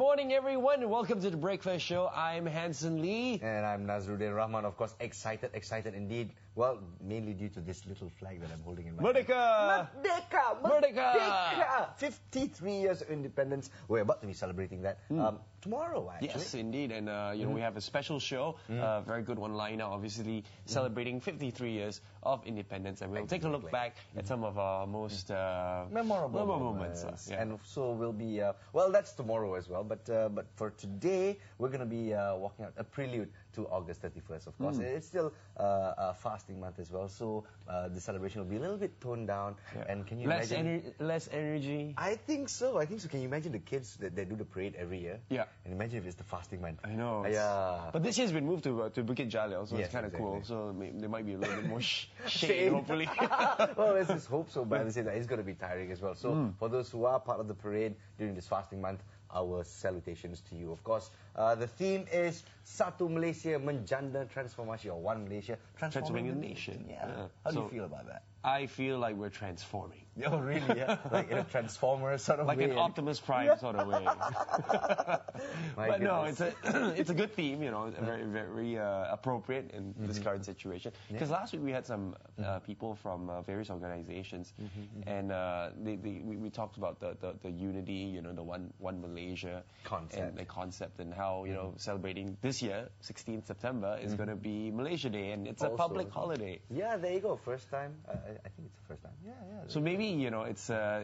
morning, everyone, and welcome to the Breakfast Show. I'm Hansen Lee. And I'm Nazruddin Rahman, of course, excited indeed. Well, mainly due to this little flag that I'm holding in my hand. Merdeka! 53 years of independence. We're about to be celebrating that tomorrow, actually. Yes, indeed. And, we have a special show, a very good one lined up, obviously, celebrating 53 years of independence. And we'll take a look back at some of our most memorable moments. Yeah. And so we'll be, well, that's tomorrow as well. But for today, we're going to be walking out a prelude to August 31st, of course. It's still a fasting month as well, so the celebration will be a little bit toned down. Yeah. And can you less imagine? less energy? I think so. Can you imagine the kids that do the parade every year? Yeah. And imagine if it's the fasting month. I know. Yeah. But this year's been moved to Bukit Jalil, so Yes, it's kind of exactly. cool. So there might be a little bit more shade, hopefully. Well, let's just hope so, but at the same time, it's going to be tiring as well. So for those who are part of the parade during this fasting month, our salutations to you. Of course, the theme is Satu Malaysia Menjana Transformasi, or One Malaysia Transforming the nation. Yeah. How do you feel about that? I feel like we're transforming. Oh, really? Yeah. Like in a Transformer sort of like way. Like an Optimus Prime sort of way. But no, goodness. it's a good theme, very appropriate in this current situation. Because last week we had some people from various organizations, and we talked about the unity, the one Malaysia concept. And the concept, and how celebrating this year, 16th September, is going to be Malaysia Day, and it's also a public holiday. Yeah, there you go. First time. I think it's the first time. Yeah. So maybe it's a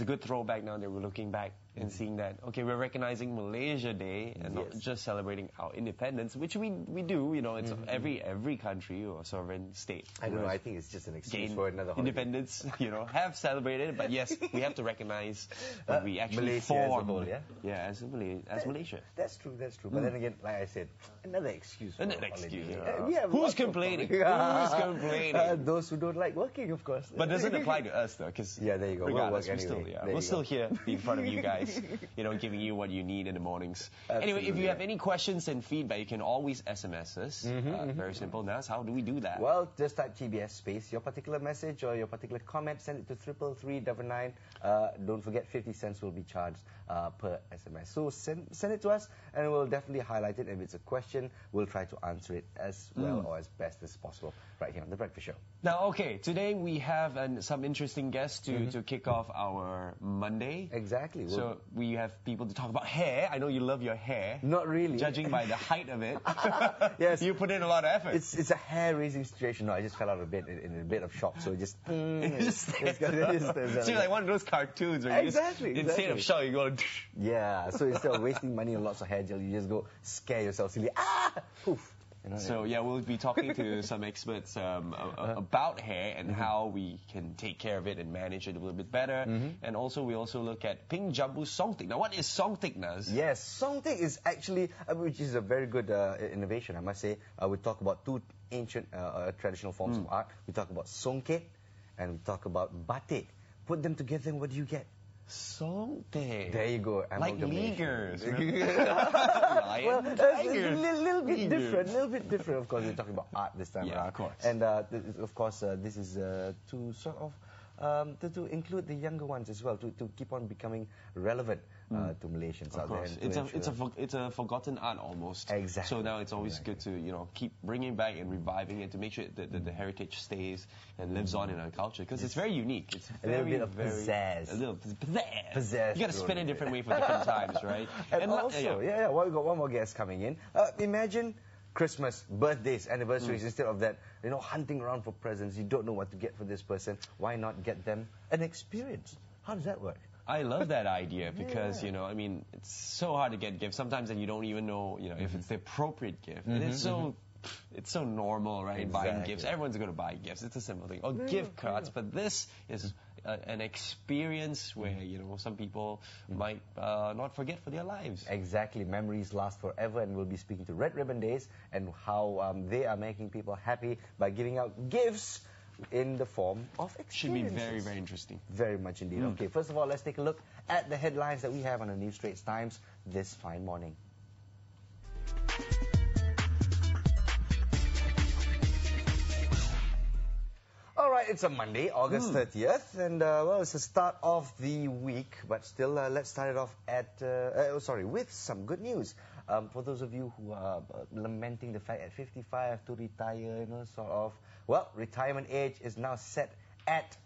good throwback now that we're looking back and seeing that, okay, we're recognizing Malaysia Day and not just celebrating our independence, which we do, it's every country or sovereign state. I don't know, I think it's just an excuse for another holiday. Independence, have celebrated, but yes, we have to recognize that we actually Malaysia formed. as a whole, yeah? Yeah, as Malaysia. That's true. But then again, like I said, another excuse for Another a holiday. excuse. Who's complaining? Who's complaining? Those who don't like working, of course. But doesn't apply to us, though, because yeah, there you go. Regardless, we'll we're still here in front of you guys, giving you what you need in the mornings. Absolutely. Anyway, if you have any questions and feedback, you can always SMS us. Very simple. Nas, how do we do that? Well, just type TBS space, your particular message or your particular comment, send it to 33399. Don't forget 50 cents will be charged per SMS. So send it to us and we'll definitely highlight it. If it's a question, we'll try to answer it as well or as best as possible right here on The Breakfast Show. Now, okay, today we have some interesting guests to kick off our Monday. Exactly. So we have people to talk about hair. I know you love your hair. Not really. Judging by the height of it. Yes. You put in a lot of effort. It's a hair-raising situation. No, I just fell out of bed in a bit of shock. So it just... Seems like one of those cartoons where exactly. Instead of shock, you go... Yeah, so instead of wasting money on lots of hair gel, you just go scare yourself silly. Poof. So yeah, we'll be talking to some experts about hair and how we can take care of it and manage it a little bit better. And also we look at Pink Jambu Songtik. Now, what is Songtik, Nas? Yes, Songtik is actually, which is a very good innovation, I must say. We talk about two ancient traditional forms of art. We talk about Songket and we talk about Batik. Put them together and what do you get? Songtik. There you go. Like leaguers. Well, a little bit different. Of course, we're talking about art this time around. Of course. And of course, this is to sort of to include the younger ones as well, to keep on becoming relevant to Malaysians out there. It's a forgotten art almost. Exactly. So now it's always good to keep bringing back and reviving it to make sure that the heritage stays and lives on in our culture, because it's very unique. It's a little bit of pizzazz. A little pizzazz. You got to spin it a different way for different times, right? And also, well, we got one more guest coming in. Imagine Christmas, birthdays, anniversaries, instead of that, hunting around for presents, you don't know what to get for this person, why not get them an experience? How does that work? I love that idea because, it's so hard to get gifts sometimes, and you don't even know, if it's the appropriate gift. And it's so normal, right? Exactly. Buying gifts. Everyone's going to buy gifts. It's a simple thing. Or gift cards. But this is an experience where, some people might not forget for their lives. Exactly. Memories last forever, and we'll be speaking to Red Ribbon Days and how they are making people happy by giving out gifts in the form of experiences. Should be very, very interesting. Very much indeed. Okay, first of all, let's take a look at the headlines that we have on the New Straits Times this fine morning. right, it's a Monday, August 30th, and well, it's the start of the week, but still, let's start it off with some good news. For those of you who are lamenting the fact at 55 to retire, well, retirement age is now set at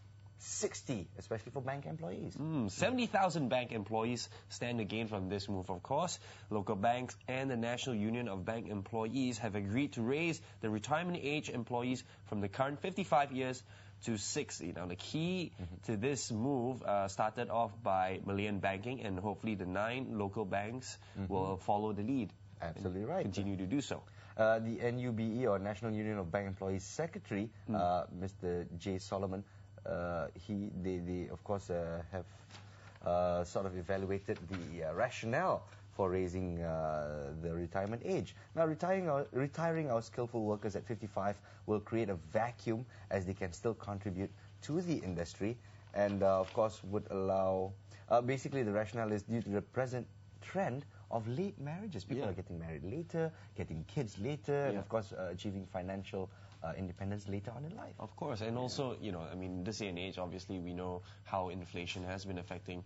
60, especially for bank employees. 70,000 bank employees stand to gain from this move, of course. Local banks and the National Union of Bank Employees have agreed to raise the retirement age employees from the current 55 years to 60. Now, the key to this move started off by Malayan Banking, and hopefully the 9 local banks will follow the lead. Absolutely right. Continue to do so. The NUBE, or National Union of Bank Employees Secretary, Mr. J. Solomon, they of course have sort of evaluated the rationale for raising the retirement age. Now, retiring our skillful workers at 55 will create a vacuum, as they can still contribute to the industry, and of course would allow. Basically, the rationale is due to the present trend of late marriages. People are getting married later, getting kids later, and of course achieving financial independence later on in life. Of course, and also, I mean, this day and age, obviously, we know how inflation has been affecting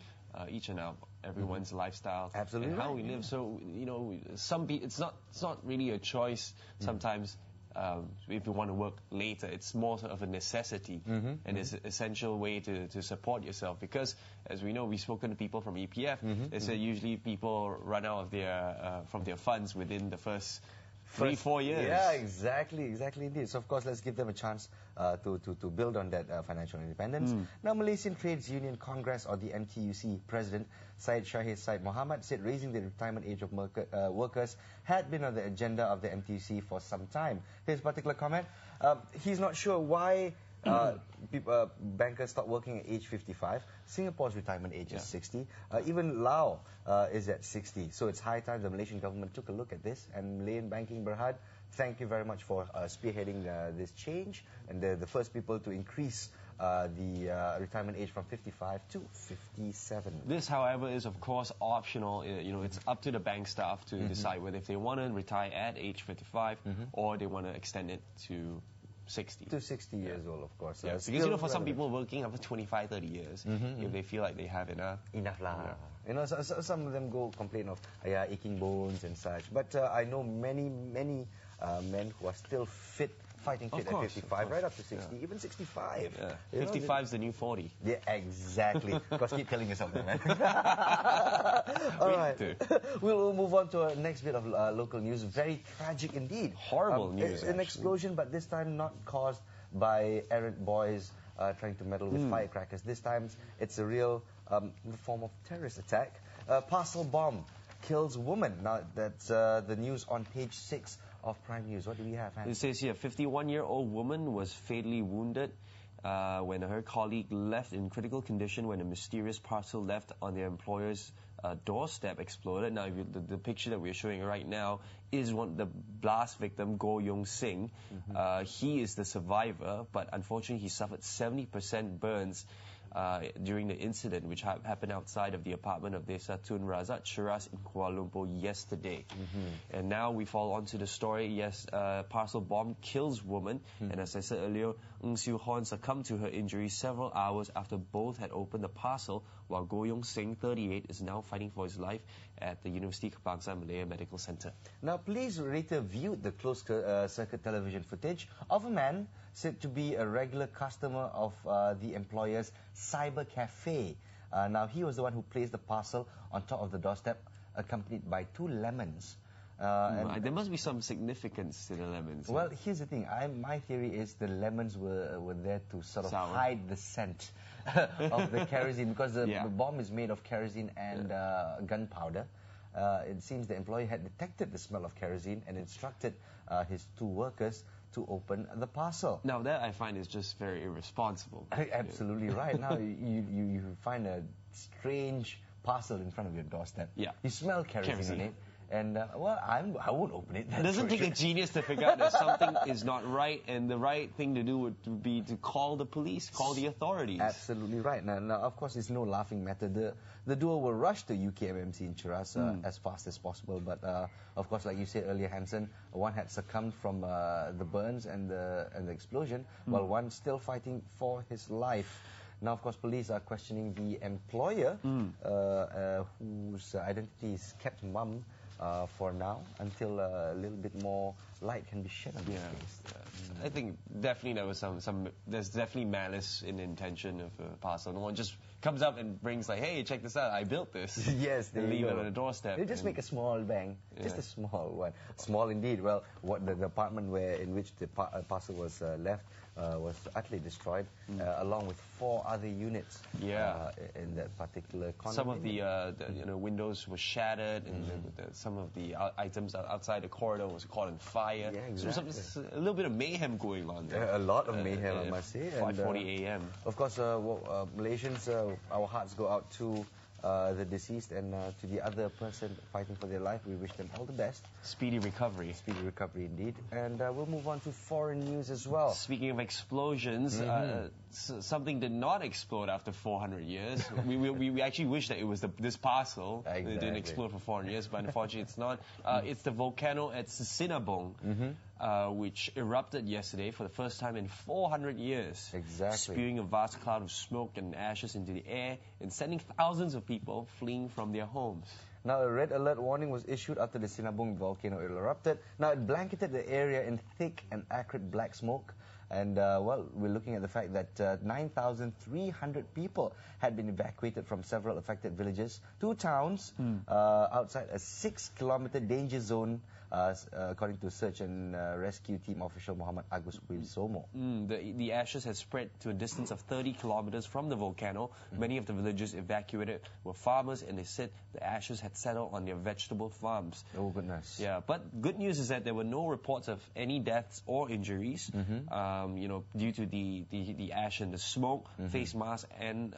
each and everyone's lifestyle. Absolutely, and how we live. So, some it's not really a choice sometimes. If you want to work later, it's more of a necessity, and it's an essential way to support yourself. Because, as we know, we've spoken to people from EPF. They say usually people run out of from their funds within the first 3-4 years. Yeah, exactly indeed. So of course, let's give them a chance to build on that financial independence. Now, Malaysian Trades Union Congress, or the NTUC President Syed Shahid Syed Mohamad, said raising the retirement age of workers had been on the agenda of the NTUC for some time. His particular comment: he's not sure why bankers stop working at age 55. Singapore's retirement age is 60. Even Laos is at 60. So it's high time the Malaysian government took a look at this. And Malayan Banking Berhad, thank you very much for spearheading this change. And they're the first people to increase the retirement age from 55 to 57. This, however, is of course optional. It's up to the bank staff to decide whether if they want to retire at age 55 or they want to extend it to 60. To 60 years old, of course. Yeah, because for some people working after 25, 30 years, if they feel like they have enough. Enough lah. So some of them go complain of aching bones and such. But I know many men who are still fighting fit at 55, right up to 60, even 65. Yeah. 55 is the new 40. Yeah, exactly. Because keep telling yourself that, man. All right. We'll move on to our next bit of local news. Very tragic indeed. Horrible news, An explosion, but this time not caused by errant boys trying to meddle with firecrackers. This time it's a real form of terrorist attack. Parcel bomb kills woman. Now, that's the news on page 6 of Prime News. What do we have, Hans? It says here, 51-year-old woman was fatally wounded when her colleague left in critical condition when a mysterious parcel left on their employer's doorstep exploded. Now, the picture that we're showing right now is the blast victim, Goh Yong Sing. He is the survivor, but unfortunately he suffered 70% burns during the incident, which happened outside of the apartment of Desa Tun Razak Cheras in Kuala Lumpur yesterday. And now we fall onto the story. Yes, parcel bomb kills woman. And as I said earlier, Ng Siu Hon succumbed to her injuries several hours after both had opened the parcel, while Goh Yong Sing, 38, is now fighting for his life at the University Kebangsaan Malaya Medical Centre. Now, police later viewed the closed circuit television footage of a man said to be a regular customer of the employer's cyber cafe. Now, he was the one who placed the parcel on top of the doorstep, accompanied by 2 lemons. There must be some significance to the lemons. Well, here's the thing. My theory is the lemons were there to sort of hide the scent of the kerosene, because the bomb is made of kerosene and gunpowder. It seems the employee had detected the smell of kerosene and instructed his 2 workers to open the parcel. Now, that I find is just very irresponsible. Absolutely right. Now, you find a strange parcel in front of your doorstep. Yeah. You smell kerosene in it, And well, I won't open it. It doesn't take a genius to figure out that something is not right, and the right thing to do would be to call the police, call the authorities. Absolutely right. Now, of course, it's no laughing matter. The duo will rush to UKMMC in Cheras as fast as possible. But of course, like you said earlier, Hansen, one had succumbed from the burns and the explosion, while one still fighting for his life. Now, of course, police are questioning the employer, whose identity is kept mum for now, until a little bit more light can be shed on this case. I think definitely there was there's definitely malice in the intention of a parcel. No one just comes up and brings like, hey, check this out, I built this. Yes, they leave it on the doorstep. They just make a small bang, just a small one. Small indeed. Well, what the apartment in which the parcel was left was utterly destroyed, along with 4 other units in that particular condominium. Some of the windows were shattered, and some of the items outside the corridor was caught on fire. Yeah, exactly. So a little bit of mayhem going on there. A lot of mayhem, I must say. 5:40 a.m. Of course, Malaysians, our hearts go out to the deceased and to the other person fighting for their life. We wish them all the best. Speedy recovery. Speedy recovery indeed. And we'll move on to foreign news as well. Speaking of explosions, something did not explode after 400 years. we actually wish that it was this parcel. Exactly. It didn't explode for 400 years, but unfortunately it's not. It's the volcano at Sinabung, which erupted yesterday for the first time in 400 years. Exactly. Spewing a vast cloud of smoke and ashes into the air and sending thousands of people fleeing from their homes. Now, a red alert warning was issued after the Sinabung volcano erupted. Now, it blanketed the area in thick and acrid black smoke. And, well, we're looking at the fact that 9,300 people had been evacuated from several affected villages to towns outside a 6-kilometer danger zone, according to search and rescue team official Muhammad Agus Wibisono. The ashes had spread to a distance of 30 kilometers from the volcano. Many of the villagers evacuated were farmers, and they said the ashes had settled on their vegetable farms. Oh, goodness. Yeah, but good news is that there were no reports of any deaths or injuries. Due to the ash and the smoke. Face masks and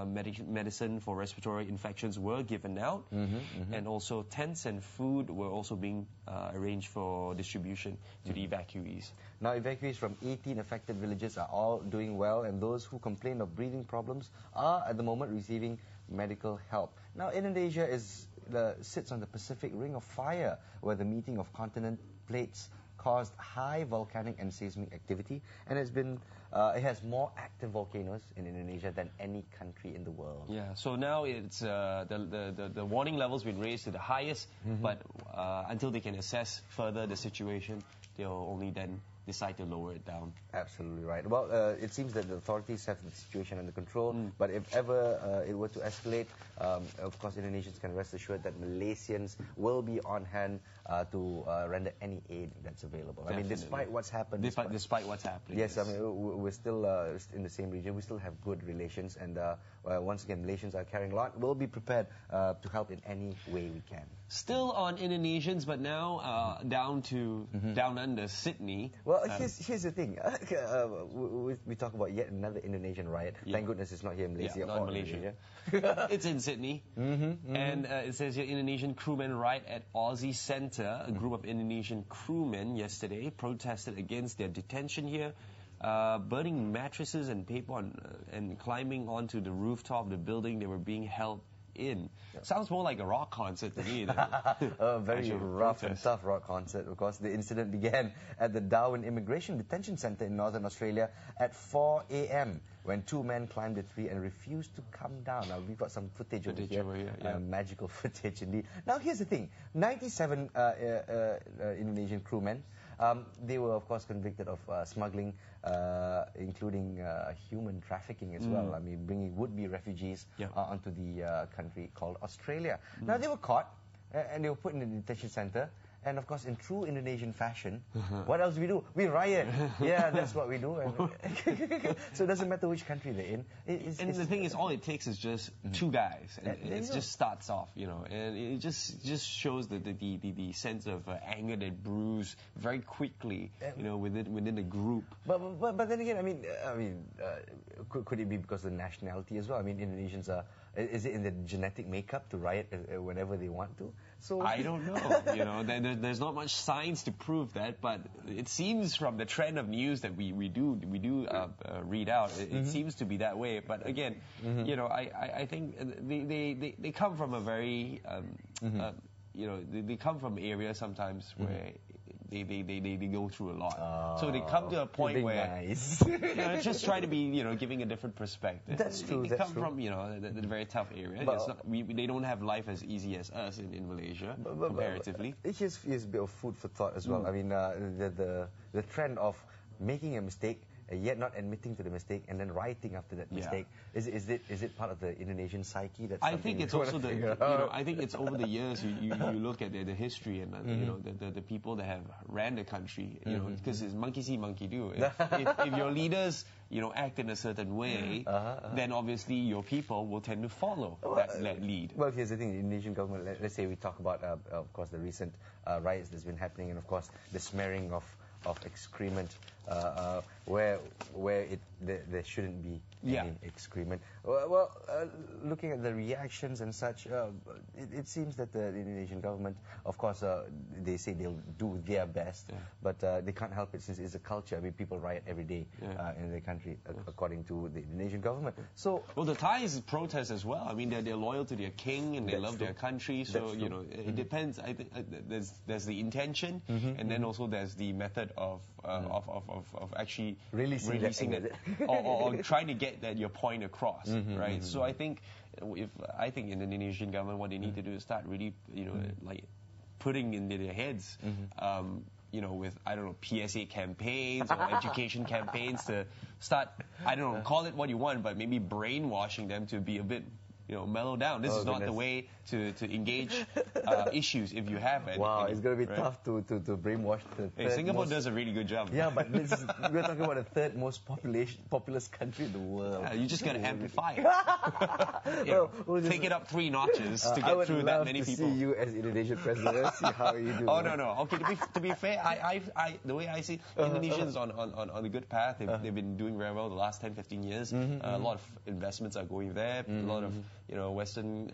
medicine for respiratory infections were given out, and also tents and food were also being arranged for distribution to the evacuees. Now, evacuees from 18 affected villages are all doing well, and those who complain of breathing problems are at the moment receiving medical help. Now, Indonesia sits on the Pacific Ring of Fire, where the meeting of continent plates caused high volcanic and seismic activity, and it has more active volcanoes in Indonesia than any country in the world. Yeah, so now it's the warning level's been raised to the highest, but until they can assess further the situation, they'll only then decide to lower it down. Absolutely right. Well, it seems that the authorities have the situation under control, but if ever it were to escalate, of course, Indonesians can rest assured that Malaysians will be on hand to render any aid that's available. Definitely. I mean, despite what's happened... Despite what's happening. Yes, I mean, we're still in the same region. We still have good relations, and once again, Malaysians are carrying a lot. We'll be prepared to help in any way we can. Still on Indonesians, but now down under, Sydney. Well, here's the thing. We talk about yet another Indonesian riot. Thank goodness it's not here in Malaysia. Not Malaysia. It's in Sydney. And it says here, Indonesian crewmen riot at Aussie Centre. A group of Indonesian crewmen yesterday protested against their detention here, burning mattresses and paper and climbing onto the rooftop of the building they were being held in. Sounds more like a rock concert to me. A very rough and tough rock concert. Of course, the incident began at the Darwin Immigration Detention Centre in Northern Australia at 4 a.m. when 2 men climbed a tree and refused to come down. Now, we've got some footage over here. Magical footage indeed. Now, here's the thing. 97 Indonesian crewmen. They were, of course, convicted of smuggling, including human trafficking as well. I mean, bringing would-be refugees onto the country called Australia. Now, they were caught, and they were put in the detention centre. And, of course, in true Indonesian fashion, what else do we do? We riot. Yeah, that's what we do. And so it doesn't matter which country they're in. And the thing is, all it takes is just 2 guys. And it just starts off, and it just shows the sense of anger that brews very quickly, within the group. But then again, I mean, could it be because of the nationality as well? I mean, Indonesians are is it in the genetic makeup to riot whenever they want to? So I don't know. You know, there's not much science to prove that, but it seems from the trend of news that we do read out, it seems to be that way. But again, you know, I think they come from a very you know, they come from areas sometimes where they go through a lot. So they come to a point where nice. you know, just try to be, you know, giving a different perspective. That's true. They come from, you know, the very tough area. But, it's not, they don't have life as easy as us in Malaysia, comparatively. Here's a bit of food for thought as well. I mean, the trend of making a mistake, yet not admitting to the mistake and then rioting after that mistake. Is it part of the Indonesian psyche? That's I think it's also the, you know, I think it's over the years you look at the history and you know the people that have ran the country, you know, because it's monkey see, monkey do. If your leaders, you know, act in a certain way, then obviously your people will tend to follow that lead. Well, here's the thing: the Indonesian government. Let's say we talk about, of course, the recent riots that's been happening, and of course the smearing of excrement, where there shouldn't be any excrement. Well, looking at the reactions and such, it seems that the Indonesian government, of course, they say they'll do their best, but they can't help it since it's a culture. I mean, people riot every day in the country, according to the Indonesian government. So, well, the Thais protest as well. I mean, they're loyal to their king and they love their country. So you know, it depends. I think there's the intention, and then also there's the method of actually releasing it, or trying to get your point across, right? So I think in the Indonesian government, what they need to do is start really, you know, like putting into their heads, you know, with, I don't know, PSA campaigns or education campaigns to start, I don't know, call it what you want, but maybe brainwashing them to be a bit, you know, mellow down. This is not the way to engage issues if you have any. Wow, it's going to be tough to brainwash the third Singapore does a really good job. Yeah, but we're talking about the third most populous country in the world. You just got to amplify it. Take it up 3 notches to get through that many people. I would love to see you as Indonesian president. Let's see how you do. Oh, no. Okay, to be fair, the way I see Indonesians on a good path. They've been doing very well the last 10, 15 years. A lot of investments are going there. A lot of, you know, Western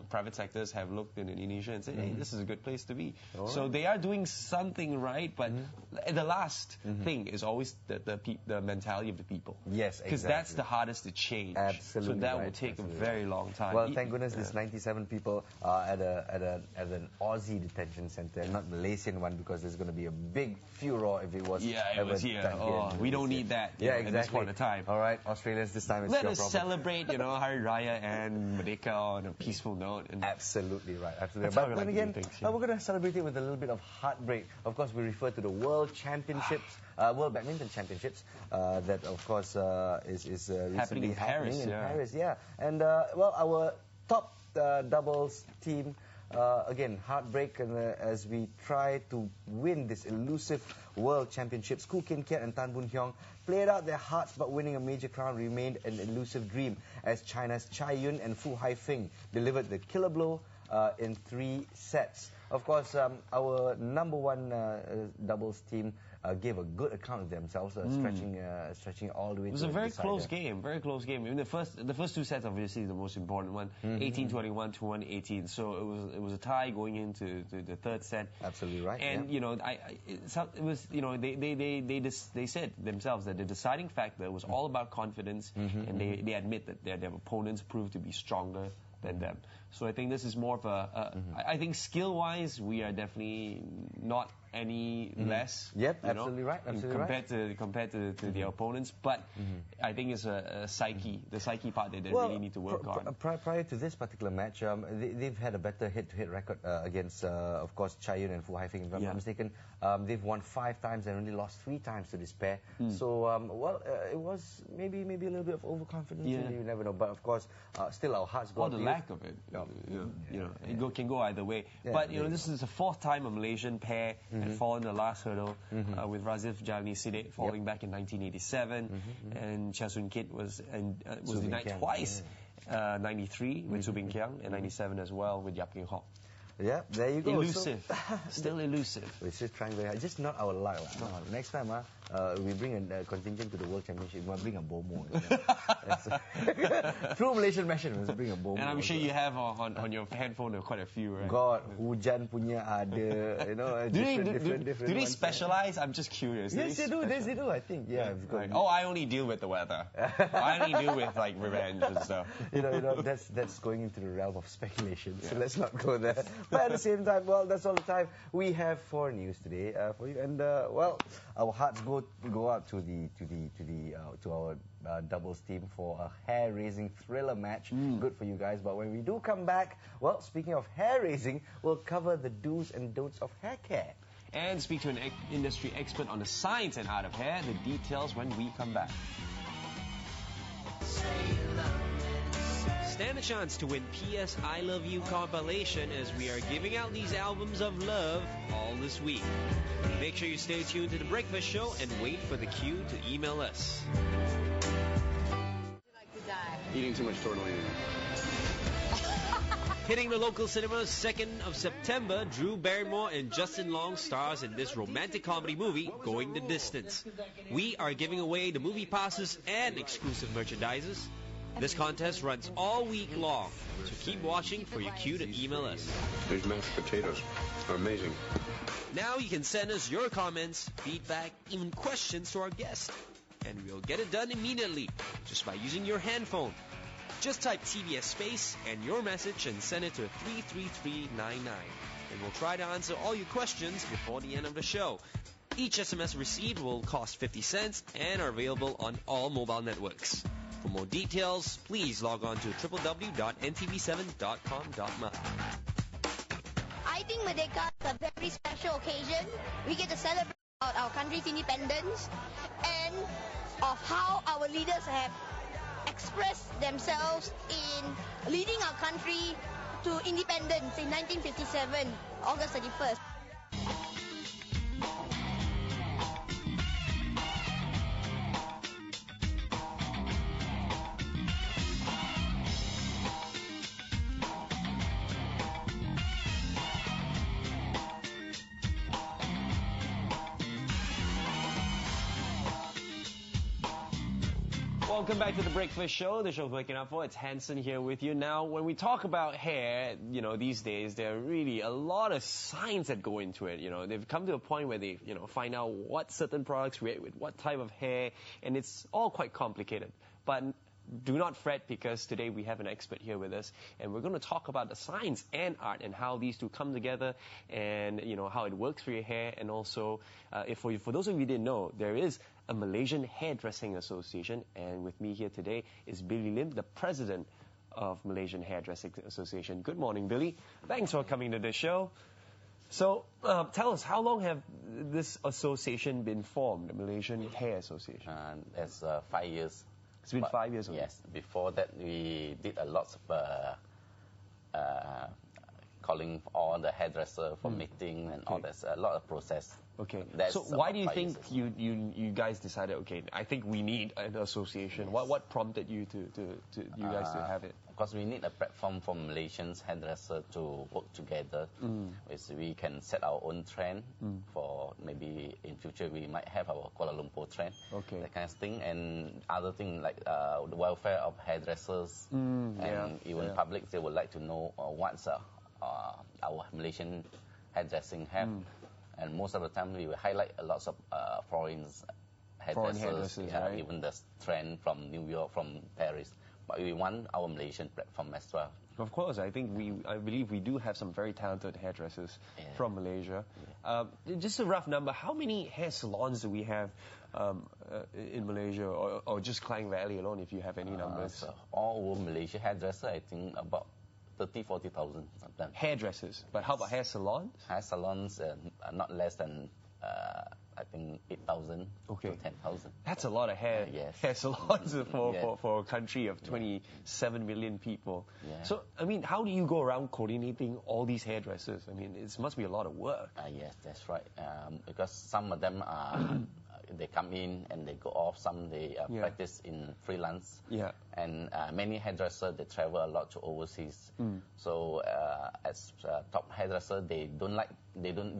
private sectors have looked in Indonesia and said, hey, this is a good place to be. So they are doing something right, but the last thing is always the mentality of the people. Yes, exactly. Because that's the hardest to change. Absolutely. So that will take a very long time. Well, thank goodness there's 97 people at an Aussie detention center, not Malaysian one, because there's going to be a big furor if it was here. Oh, we don't need that exactly. at this point of time. All right, Australians, this time it's Let your us problem. celebrate, you know, Hari Raya and Merdeka on a peaceful note. And absolutely right, absolutely. But then again, we're going to celebrate it with a little bit of heartbreak. Of course, we refer to the World Championships, World Badminton Championships, that of course is recently happening in Paris. Yeah, and well, our top doubles team. Again, heartbreak as we try to win this elusive World Championships. Koo Kin Kiat and Tan Boon Hyung played out their hearts, but winning a major crown remained an elusive dream as China's Chai Yun and Fu Haifeng delivered the killer blow in 3 sets. Of course, our number 1 doubles team gave a good account of themselves, stretching all the way. It was a very close game, very close game. I mean, the first 2 sets obviously is the most important one, 18-21, 21-18. So it was a tie going into the 3rd set. Absolutely right. And you know, it was, you know, they said themselves that the deciding factor was all about confidence, and they admit that their opponents proved to be stronger than them. So I think this is more of I think skill-wise, we are definitely not any less. Yep, absolutely right. Compared to their opponents, but I think it's a psyche, the psyche part that they really need to work on. Prior to this particular match, they've had a better head-to-head record against, of course, Chai Yun and Fu Haifeng. If I'm not mistaken, they've won 5 times and only lost 3 times to this pair. So, well, it was maybe a little bit of overconfidence. You never know. But of course, still our hearts go out to you. Or the lack of it. You know, it can go either way. But you know, this is the 4th time a Malaysian pair had fallen the last hurdle, with Razif Jalani Sidek falling back in 1987, and Chia Soon Kit was denied twice, 93 with Su Bing Kiang, and 97 as well with Yap King Hock. Yeah, there you go. Elusive. Still elusive. We're just trying very hard. Just not our luck. No, next time, we bring a contingent to the World Championship, we must bring a bomo. True Malaysian fashion, we must bring a bomo. And I'm sure you have on your handphone quite a few, right? God, hujan punya ada, you know, different. Do they specialize? I'm just curious. Yes, they do. I think, yeah. Right. Oh, I only deal with the weather. I only deal with like revenge and stuff. You know, that's going into the realm of speculation. So let's not go there. But at the same time, well, that's all the time we have for news today for you. And well, our hearts go out to our doubles team for a hair-raising thriller match. Good for you guys. But when we do come back, well, speaking of hair-raising, we'll cover the do's and don'ts of hair care. And speak to an industry expert on the science and art of hair. The details when we come back. Stand a chance to win PS I Love You compilation as we are giving out these albums of love all this week. Make sure you stay tuned to The Breakfast Show and wait for the cue to email us. Eating too much tortellini. Hitting the local cinemas 2nd of September, Drew Barrymore and Justin Long stars in this romantic comedy movie, Going the Distance. We are giving away the movie passes and exclusive merchandises. This contest runs all week long, so keep watching for your cue to email us. These mashed potatoes are amazing. Now you can send us your comments, feedback, even questions to our guest. And we'll get it done immediately, just by using your handphone. Just type TBS space and your message and send it to 33399. And we'll try to answer all your questions before the end of the show. Each SMS received will cost 50 cents and are available on all mobile networks. For more details, please log on to www.ntv7.com.my. I think Merdeka is a very special occasion. We get to celebrate our country's independence and of how our leaders have expressed themselves in leading our country to independence in 1957, August 31st. Welcome back to The Breakfast Show, the show's waking up for. It's Hansen here with you. Now, when we talk about hair, you know, these days, there are really a lot of science that go into it. You know, they've come to a point where they, find out what certain products react with what type of hair, and it's all quite complicated. But do not fret, because today we have an expert here with us, and we're going to talk about the science and art and how these two come together, and how it works for your hair. And also, for those of you who didn't know, there is a Malaysian Hairdressing Association, and with me here today is Billy Lim, the president of Malaysian Hairdressing Association. Good morning, Billy. Thanks for coming to the show. So, tell us, how long have this association been formed, the Malaysian Hair Association? That's 5 years. It's been 5 years ago. Yes. Before that, we did a lot of calling all the hairdresser for meeting and all that. A lot of process. Okay. So why do you think you guys decided, okay, I think we need an association? Yes. What prompted you to you guys to have it? Because we need a platform for Malaysians hairdressers to work together. Which we can set our own trend for maybe in future we might have our Kuala Lumpur trend. Okay. That kind of thing. And other thing like the welfare of hairdressers and even public, they would like to know what's our Malaysian hairdressing have. And most of the time we will highlight a lot of foreign hairdressers, right? Even the trend from New York, from Paris. But we want our Malaysian platform as well. Of course, I believe we do have some very talented hairdressers from Malaysia. Just a rough number, how many hair salons do we have in Malaysia, or just Klang Valley alone, if you have any numbers? So all over Malaysia, hairdresser, I think about 30,000-40,000 sometimes. Hairdressers, but how about hair salons? Hair salons are not less than I think 8,000 to 10,000. That's a lot of hair salons for a country of 27 million people. So, I mean, how do you go around coordinating all these hairdressers? I mean, it must be a lot of work. Yes, that's right. Because some of them are they come in and they go off. Some they practice in freelance. And many hairdressers, they travel a lot to overseas. So as top hairdresser, they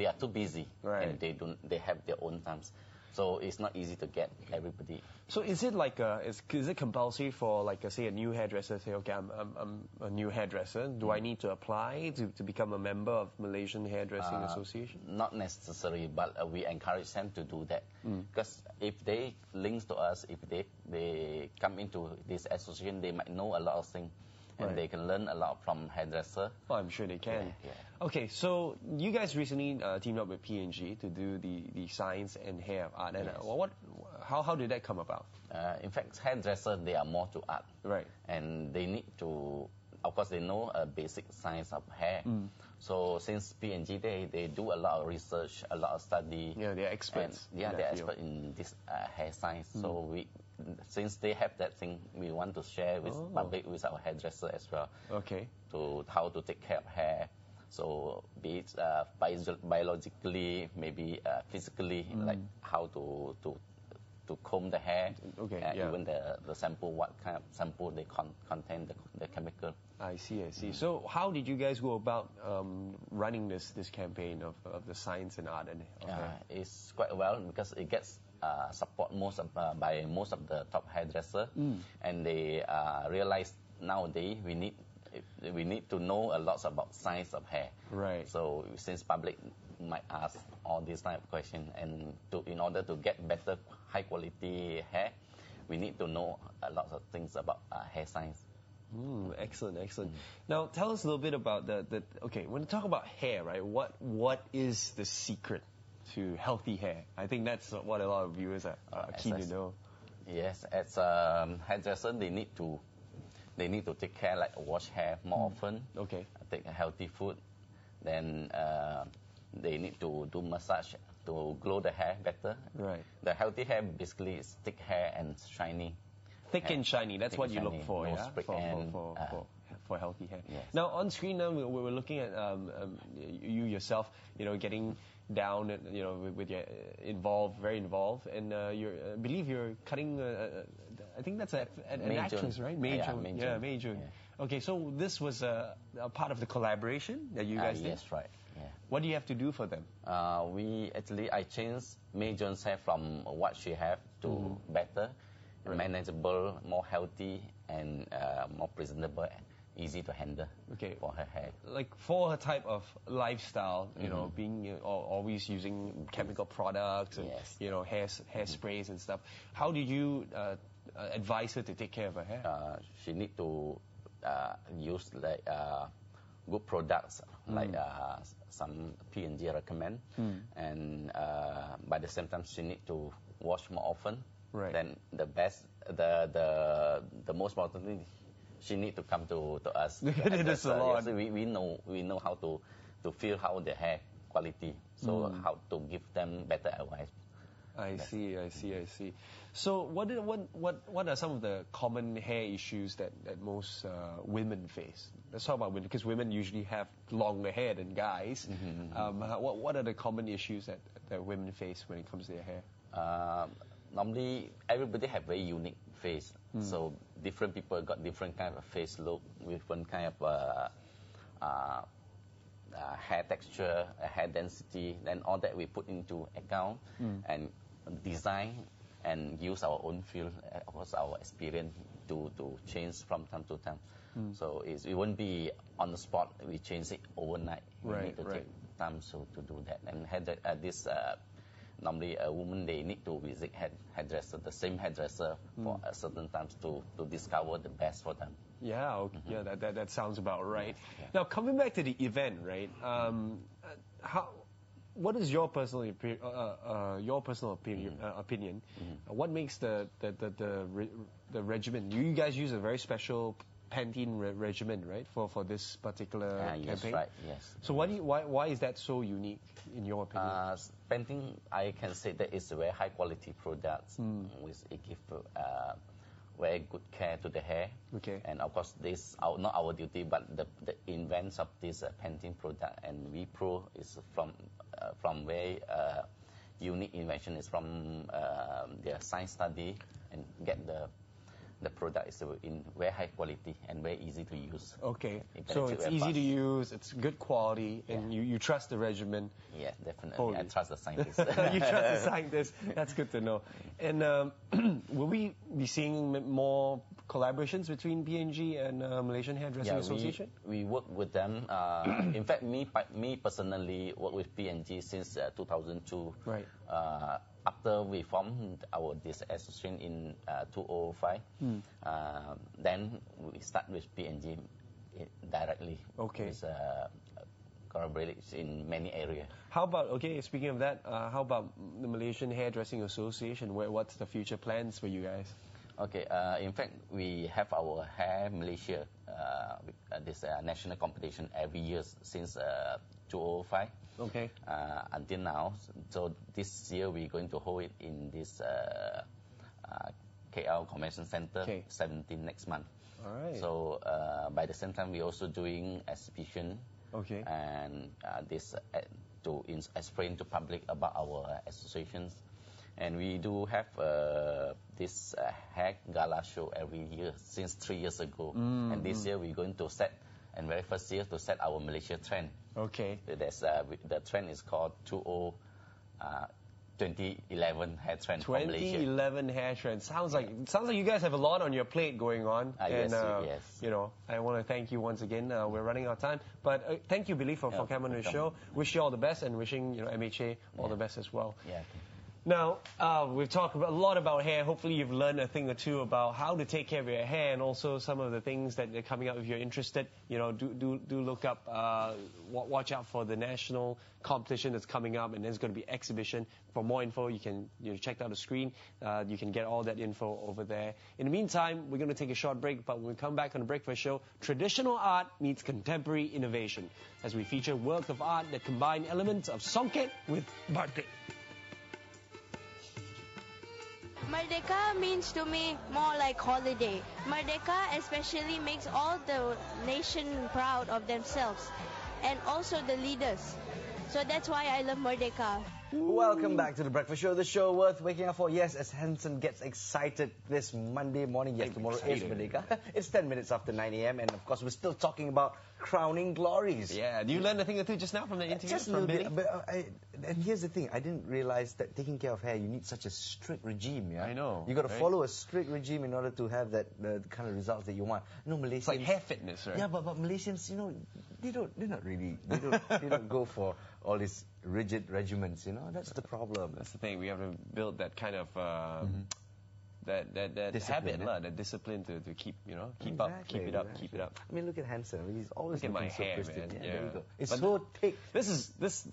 are too busy, and they have their own times. So it's not easy to get everybody. So is it like is it compulsory for like say a new hairdresser say, okay, I'm a new hairdresser, do I need to apply to become a member of Malaysian Hairdressing Association? Not necessary, but we encourage them to do that. Because if they link to us, if they come into this association, they might know a lot of things. And they can learn a lot from hairdresser. Oh, I'm sure they can. Yeah. Okay, so you guys recently teamed up with P&G to do the science and hair art. And how did that come about? In fact, hairdresser, they are more to art. Right. And they need to, of course, they know a basic science of hair. So since P&G, they do a lot of research, a lot of study. Yeah, they're experts. And, they're experts in this hair science. So since they have that thing, we want to share with public, with our hairdresser as well. Okay. To how to take care of hair. So be it biologically, maybe physically, like how to comb the hair. Okay. Even the shampoo, what kind of shampoo they contain the chemical. I see. So how did you guys go about running this campaign of the science and art and hair? It's quite well because it gets support by most of the top hairdresser, and they realize nowadays we need to know a lot about science of hair. Right. So since public might ask all these type of questions, and in order to get better high quality hair, we need to know a lot of things about hair science. Excellent. Now tell us a little bit about okay, when you talk about hair, right? What is the secret to healthy hair? I think that's what a lot of viewers are keen to know. Yes, as hairdresser, they need to take care, like wash hair more often. Okay. Take a healthy food. Then they need to do massage to glow the hair better. Right. The healthy hair basically is thick hair and shiny. Thick and shiny. That's what you look for, no yeah. For healthy hair. Yes. Now on screen now we're looking at you yourself, getting down, with your very involved, and I believe you're cutting. I think that's an actress, right? May June. Yeah. Okay, so this was a part of the collaboration that you guys did. Yes, right. Yeah. What do you have to do for them? I changed May June's hair from what she have to better, manageable, more healthy, and more presentable, and easy to handle. Okay. For her hair. Like for her type of lifestyle, being always using chemical products and hair sprays and stuff. How did you advise her to take care of her hair? She need to use like good products, like some P&G recommend, and by the same time she need to wash more often. Right. Then the most important thing, she need to come to us. The salon. So we know how to feel how the hair quality, so how to give them better advice. I see. So what are some of the common hair issues that most women face? Let's talk about women, because women usually have longer hair than guys. What are the common issues that women face when it comes to their hair? Normally, everybody have very unique face. So different people got different kind of face look, different kind of hair texture, hair density. Then all that we put into account and design and use our own feel, of course our experience to change from time to time. So it won't be on the spot. We change it overnight. We need to take time to do that. And normally a woman, they need to visit hairdresser, the same hairdresser for a certain times to discover the best for them. Yeah, okay. That sounds about right. Yeah. Now coming back to the event, right? What is your personal opinion? What makes the regimen? You guys use a very special Pantene regimen, right, for this particular campaign? Yes, right. Yes. So why is that so unique in your opinion? Pantene, I can say that it's a very high quality product, which it gives very good care to the hair. Okay. And of course, this not our duty, but the invents of this Pantene product and V-Pro is from very unique invention. Is from their science study and get the product is in very high quality and very easy to use. Okay, It so penetrates it's very easy fast. to use, it's good quality, and you trust the regimen. Yeah, definitely. Holy. I trust the scientists. You trust the scientists. That's good to know. And will we be seeing more collaborations between P&G and Malaysian Hairdressing Association? We work with them. In fact, me personally work with P&G since 2002. Right. After we formed this association in 2005, then we start with P&G directly. Okay. With collaborations in many areas. How about, okay, speaking of that, how about the Malaysian Hairdressing Association? What's the future plans for you guys? Okay, in fact, we have our Hair Malaysia, this national competition every year since 2005. Okay. Until now. So this year we're going to hold it in this KL Convention Center, Okay. 17 next month. All right. So by the same time, we're also doing exhibition. Okay. And to explain to public about our associations. And we do have this hair gala show every year since 3 years ago. And this year we're going to set, and very first year to set our Malaysia trend. Okay. The trend is called 2011 hair trend for Malaysia. 2011 hair trend. Sounds like you guys have a lot on your plate going on. Yes, and, yes. You know, I want to thank you once again. We're running out of time, but thank you, Billy, for coming on the show. Wish you all the best, and wishing MHA all the best as well. Yeah. Now, we've talked a lot about hair. Hopefully you've learned a thing or two about how to take care of your hair, and also some of the things that are coming up if you're interested. You know, do look up, watch out for the national competition that's coming up, and there's going to be exhibition. For more info, you can check out the screen. You can get all that info over there. In the meantime, we're going to take a short break, but when we come back on the Breakfast Show, traditional art meets contemporary innovation, as we feature work of art that combine elements of songket with batik. Merdeka means to me more like holiday. Merdeka especially makes all the nation proud of themselves, and also the leaders. So that's why I love Merdeka. Welcome back to the Breakfast Show, the show worth waking up for. Yes, as Hansen gets excited this Monday morning. Yes, tomorrow is Merdeka. It's 10 minutes after 9 a.m. And of course, we're still talking about crowning glories. Yeah, do you learn a thing or two just now from the interview? Just a little bit. But, and here's the thing, I didn't realize that taking care of hair, you need such a strict regime. Yeah, I know. You got to follow a strict regime in order to have that the kind of results that you want. You know, Malaysians. It's like hair fitness, right? Yeah, but Malaysians, you know, they don't go for all these rigid regimens. You know, that's the problem. That's the thing. We have to build that kind of that Discipline, habit, that discipline to keep keep up, keep it up, keep it up. I mean, look at Hansen. He's always Look at looking my so hair, pristine. man. Yeah, there you go. It's But so thick.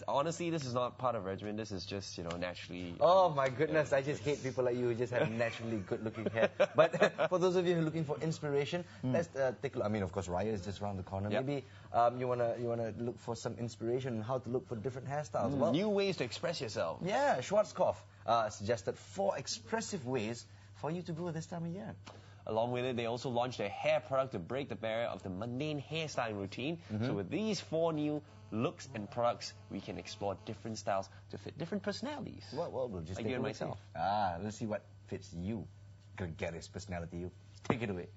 Honestly, this is not part of regimen. This is just naturally. Oh my goodness, I just hate people like you who just have naturally good-looking hair. But for those of you who are looking for inspiration, let's take a look. I mean, of course, Raya is just around the corner. Yep. Maybe you wanna look for some inspiration on how to look for different hairstyles. Well, New ways to express yourself. yeah, Schwarzkopf suggested 4 expressive ways for you to go this time of year. Along with it, they also launched a hair product to break the barrier of the mundane hairstyling routine. So with these 4 new looks and products, we can explore different styles to fit different personalities. Well, we'll just Like take you a and look. myself. Let's see what fits you. Gregarious personality, you. Take it away.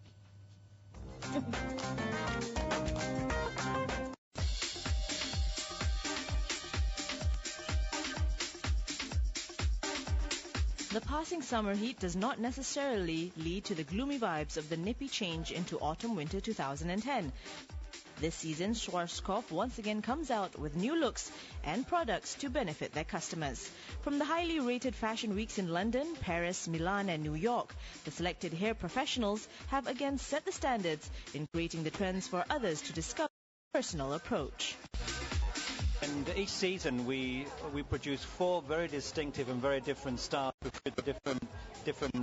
The passing summer heat does not necessarily lead to the gloomy vibes of the nippy change into autumn-winter 2010. This season, Schwarzkopf once again comes out with new looks and products to benefit their customers. From the highly rated fashion weeks in London, Paris, Milan and New York, the selected hair professionals have again set the standards in creating the trends for others to discover a personal approach. And each season we produce 4 very distinctive and very different styles to fit different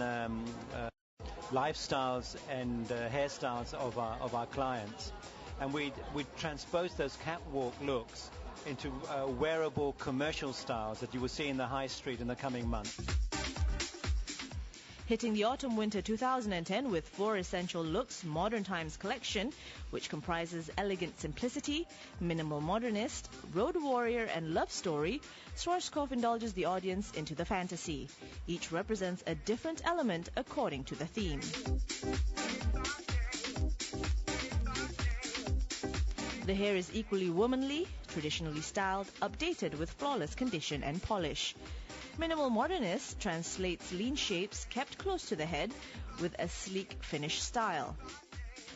lifestyles and hairstyles of our clients. And we transpose those catwalk looks into wearable commercial styles that you will see in the high street in the coming months. Hitting the Autumn-Winter 2010 with 4 essential looks Modern Times collection, which comprises elegant simplicity, minimal modernist, road warrior and love story, Schwarzkopf indulges the audience into the fantasy. Each represents a different element according to the theme. The hair is equally womanly, traditionally styled, updated with flawless condition and polish. Minimal modernist translates lean shapes kept close to the head with a sleek finish style.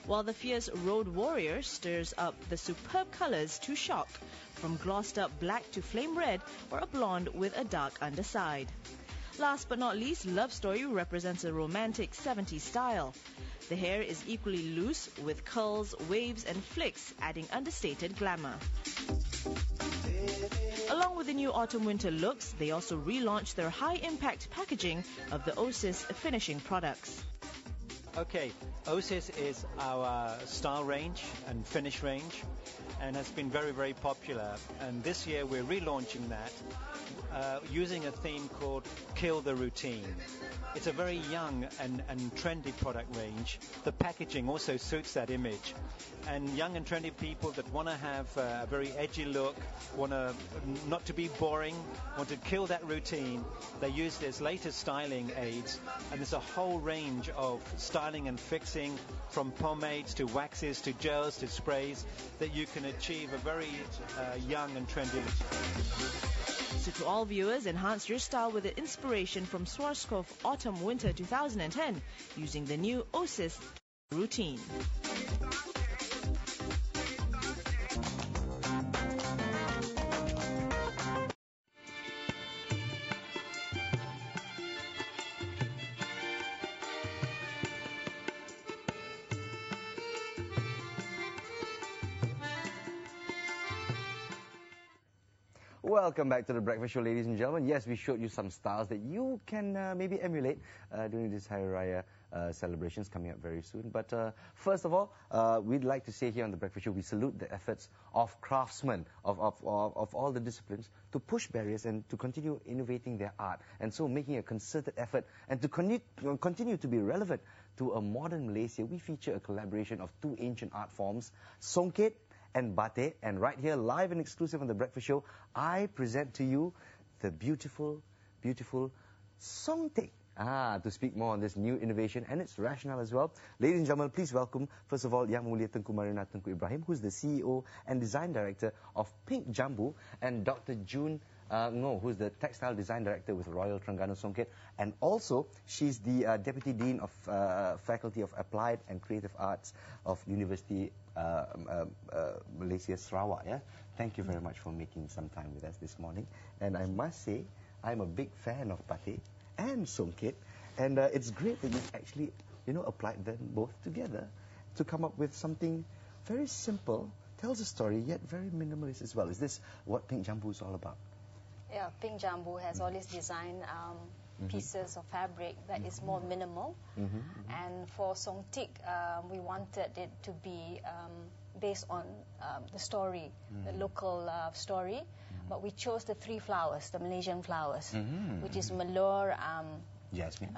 While the fierce road warrior stirs up the superb colors to shock, from glossed up black to flame red or a blonde with a dark underside. Last but not least, Love Story represents a romantic 70s style. The hair is equally loose with curls, waves and flicks adding understated glamour. Along with the new autumn-winter looks, they also relaunched their high-impact packaging of the Osis finishing products. Okay, Osis is our style range and finish range and has been very, very popular. And this year we're relaunching that using a theme called Kill the Routine. It's a very young and trendy product range. The packaging also suits that image. And young and trendy people that want to have a very edgy look, want to not to be boring, want to kill that routine, they use this latest styling aids. And there's a whole range of styling and fixing, from pomades to waxes to gels to sprays, that you can achieve a very young and trendy look. So to all viewers, enhance your style with the inspiration from Schwarzkopf Autumn-Winter 2010 using the new Osis routine. Welcome back to the Breakfast Show, ladies and gentlemen. Yes, we showed you some styles that you can maybe emulate during this Hari Raya celebrations coming up very soon. But first of all, we'd like to say here on the Breakfast Show, we salute the efforts of craftsmen of all the disciplines to push barriers and to continue innovating their art, and so making a concerted effort and to continue to be relevant to a modern Malaysia. We feature a collaboration of 2 ancient art forms, Songket and Batik. And right here, live and exclusive on the Breakfast Show, I present to you the beautiful, beautiful Songket. To speak more on this new innovation and its rationale as well. Ladies and gentlemen, please welcome, first of all, Yang Mulia Tengku Marina Tengku Ibrahim, who's the CEO and Design Director of Pink Jambu, and Dr. June Ngo, who's the Textile Design Director with Royal Terengganu Songket, and also she's the Deputy Dean of Faculty of Applied and Creative Arts of University Malaysia Sarawak. Yeah? Thank you very much for making some time with us this morning. And I must say, I'm a big fan of Batik and Songket, and it's great that you've actually, applied them both together to come up with something very simple, tells a story, yet very minimalist as well. Is this what Pink Jambu is all about? Yeah, Pink Jambu has always designed pieces of fabric that is more minimal. And for Songtik, we wanted it to be based on the story, the local story. But we chose the 3 flowers, the Malaysian flowers, which is Malur, Jasmine.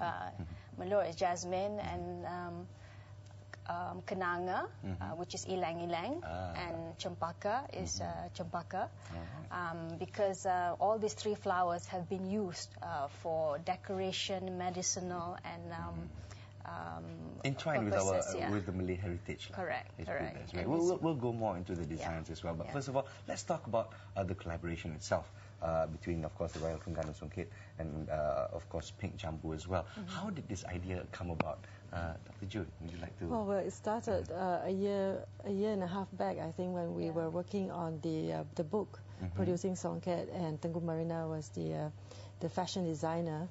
Malur is jasmine, and Kenanga, which is ilang-ilang, and Cempaka is Cempaka, because all these 3 flowers have been used for decoration, medicinal, and entwined purposes, with the Malay heritage. Correct. Right. We'll go more into the designs as well. But first of all, let's talk about the collaboration itself between, of course, the Royal Terengganu Songket and, of course, Pink Jambu as well. How did this idea come about? Dr. June, would you like to? Well, it started a year and a half back, I think, when we were working on the book, producing Songket, and Tengku Marina was the fashion designer.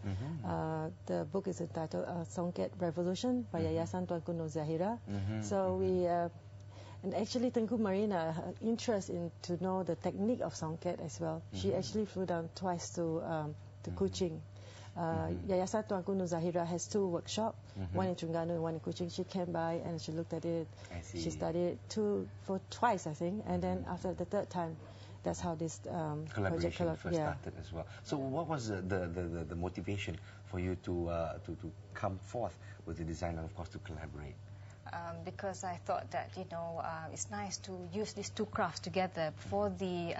The book is entitled Songket Revolution by Yayasan Tuanku Nur Zahira. So we, and actually Tengku Marina, her interest in to know the technique of Songket as well. She actually flew down twice to Kuching. Yayasan Tuanku Nur Zahira has 2 workshops, one in Terengganu and one in Kuching. She came by and she looked at it. She studied it twice, I think, and then after the 3rd time, that's how this project first started as well. So what was the motivation for you to come forth with the design and of course to collaborate? Because I thought that it's nice to use these two crafts together for the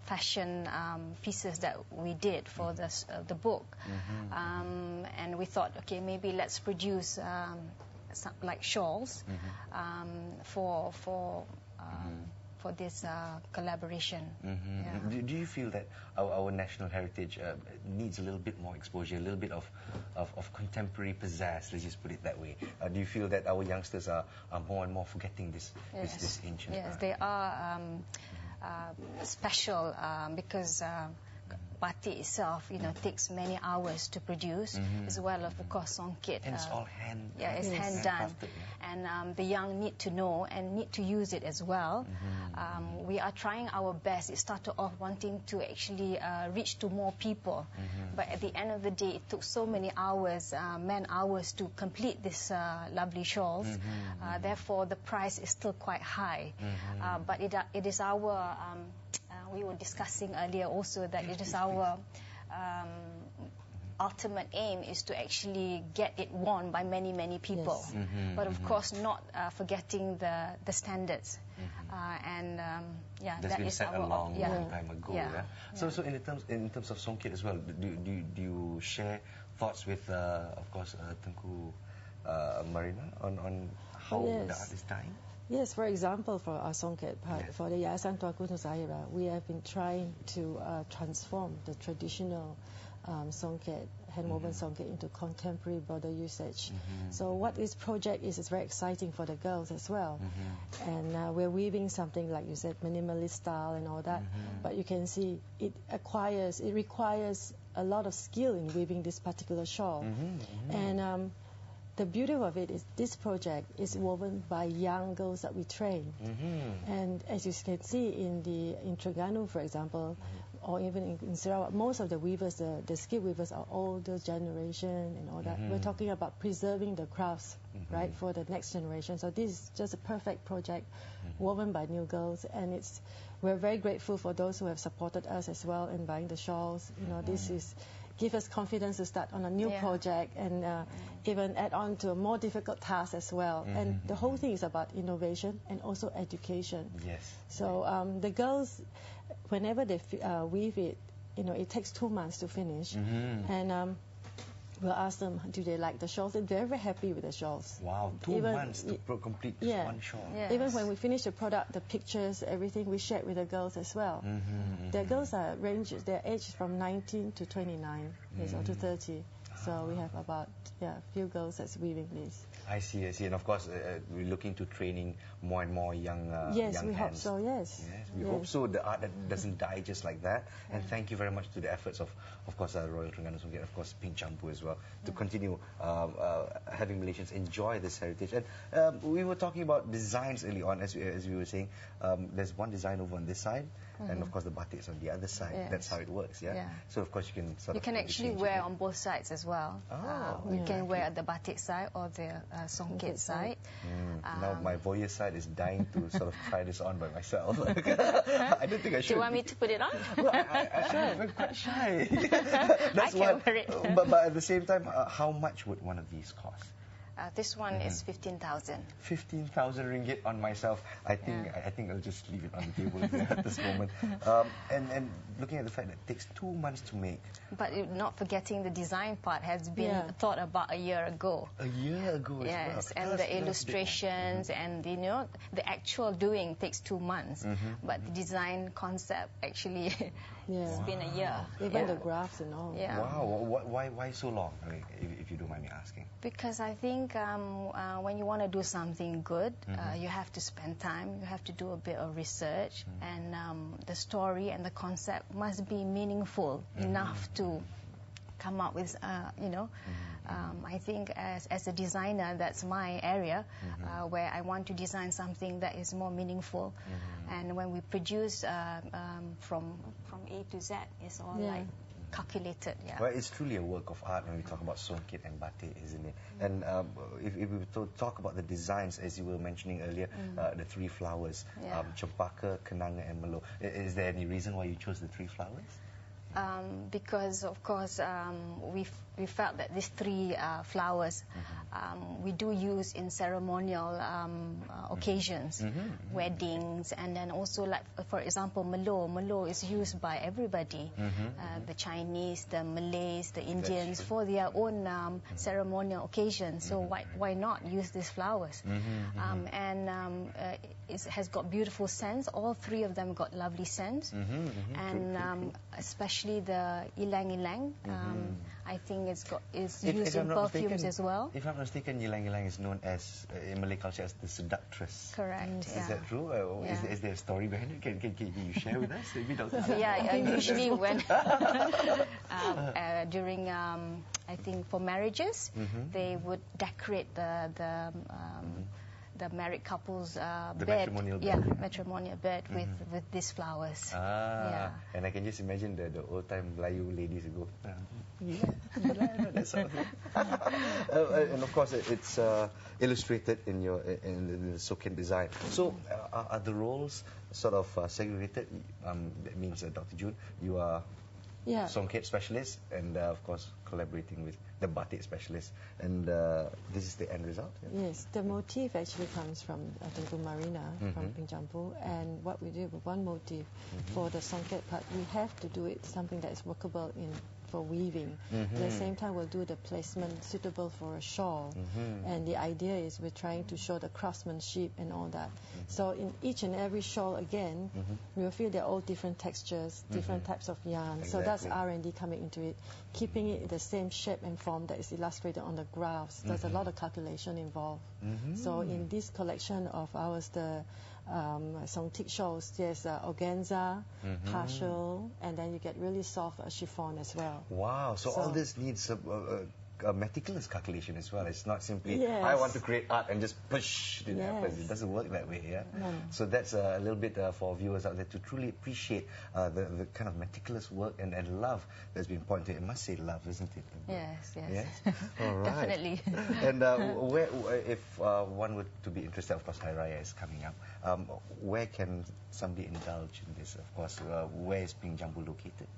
fashion pieces that we did for the book. And we thought, okay, maybe let's produce some, like shawls for this collaboration. Do you feel that our national heritage needs a little bit more exposure, a little bit of contemporary pizzazz, let's just put it that way? Do you feel that our youngsters are more and more forgetting this ancient Yes, they are special because batik itself, takes many hours to produce, as well as, of course, songket. And it's all hand. Yeah, it's hand done. And the young need to know and need to use it as well. We are trying our best. It started off wanting to actually reach to more people. But at the end of the day, it took so many hours, man hours, to complete this lovely shawls. Therefore, the price is still quite high. But it is our... we were discussing earlier also that it is our ultimate aim is to actually get it worn by many, many people. But of course, not forgetting the standards. That's been set a long time ago. So in terms of songket as well, do you share thoughts with, of course, Tengku Marina on how the art is dying? Yes, for example, for our songket part, for the Yayasan Tuanku Nur Zahira, we have been trying to transform the traditional songket, hand-woven songket, into contemporary border usage. So what this project is very exciting for the girls as well. And we're weaving something, like you said, minimalist style and all that. But you can see it requires a lot of skill in weaving this particular shawl. And the beauty of it is this project is woven by young girls that we train. And as you can see in Terengganu, for example, or even in Sarawak, most of the weavers, the skilled weavers, are older generation and all that. We're talking about preserving the crafts, right, for the next generation. So this is just a perfect project woven by new girls, and we're very grateful for those who have supported us as well in buying the shawls. This is give us confidence to start on a new project and even add on to a more difficult task as well. And the whole thing is about innovation and also education. So the girls, whenever they weave it, it takes 2 months to finish. And we'll ask them, do they like the shawls? And they're very happy with the shawls. Wow, 2 months to complete this one shawl. Even when we finish the product, the pictures, everything, we share with the girls as well. The girls are their age from 19 to 29 years or to 30. So we have about a few girls that's weaving this. I see. And of course, we're looking to training more and more young Yes, we hands. hope so, yes. We hope so. The art that doesn't die just like that. And thank you very much to the efforts of course, Royal Terengganu Songket, of course, Pink Jambu as well, to continue having Malaysians enjoy this heritage. And we were talking about designs early on, as we were saying. There's one design over on this side, and of course the batik is on the other side. That's how it works, So of course you can you can actually wear on both sides as well. You can wear the batik side or the songket side. Now my voyeur side is dying to sort of try this on by myself. I don't think I should. Do you want me to put it on? Well, I'm quite shy. That's I can wear it. But at the same time, how much would one of these cost? This one is 15,000. 15,000 ringgit on myself. I think I'll just leave it on the table there at this moment. And looking at the fact that it takes 2 months to make. But not forgetting the design part has been thought about a year ago. A year ago as well. Yes, and the illustrations and the actual doing takes 2 months. But the design concept actually it's been a year. Even the graphs and all. Wow, why so long? I mean, if you don't mind me asking. Because I think when you want to do something good, you have to spend time, you have to do a bit of research, and the story and the concept must be meaningful enough to come up with, I think as a designer, that's my area, where I want to design something that is more meaningful. And when we produce from A to Z, it's all like calculated. Yeah. Well, it's truly a work of art when we talk about songket and batik, isn't it? And if we were to talk about the designs, as you were mentioning earlier, the three flowers, cempaka, kenanga, and melo. Is there any reason why you chose the three flowers? Because of course we felt that these three flowers we do use in ceremonial occasions, weddings, and then also, like for example, melo is used by everybody, the Chinese, the Malays, the Indians, for their own ceremonial occasions. So why not use these flowers? And it has got beautiful scents. All three of them got lovely scents, and especially the ilang ilang. I think it's used in perfumes as well. If I'm not mistaken, ilang ilang is known as in Malay culture as the seductress. Correct. Is that true? Is there a story behind it? Can you share with us? Maybe usually when during I think for marriages, they would decorate the married couple's bed, matrimonial bed with these flowers. And I can just imagine the old time Melayu ladies who go, that sort of thing. And of course, it's illustrated in the songket design. So, are the roles sort of segregated? That means, Dr. June, you are songket specialist, and of course collaborating with the batik specialist, and this is the end result. Yes, the motif actually comes from Tengku Marina, from Ping Jambu, and what we do with one motif for the songket part, we have to do it something that is workable for weaving. At the same time, we'll do the placement suitable for a shawl, and the idea is we're trying to show the craftsmanship and all that. So in each and every shawl, again, we will feel they're all different textures, different types of yarn. So that's R&D coming into it, keeping it the same shape and form that is illustrated on the graphs. There's a lot of calculation involved. So in this collection of ours, the songtik shawls, there's organza, partial, and then you get really soft chiffon as well. Wow, so all this needs a meticulous calculation as well. It's not simply, I want to create art and just push, it happens. It doesn't work that way, So that's a little bit for viewers out there to truly appreciate the kind of meticulous work and love that's been pointed to. It must say love, isn't it? Yes. All right. Definitely. And if one were to be interested, of course, Hari Raya is coming up. Where can somebody indulge in this? Of course, where is Ping Jambu located?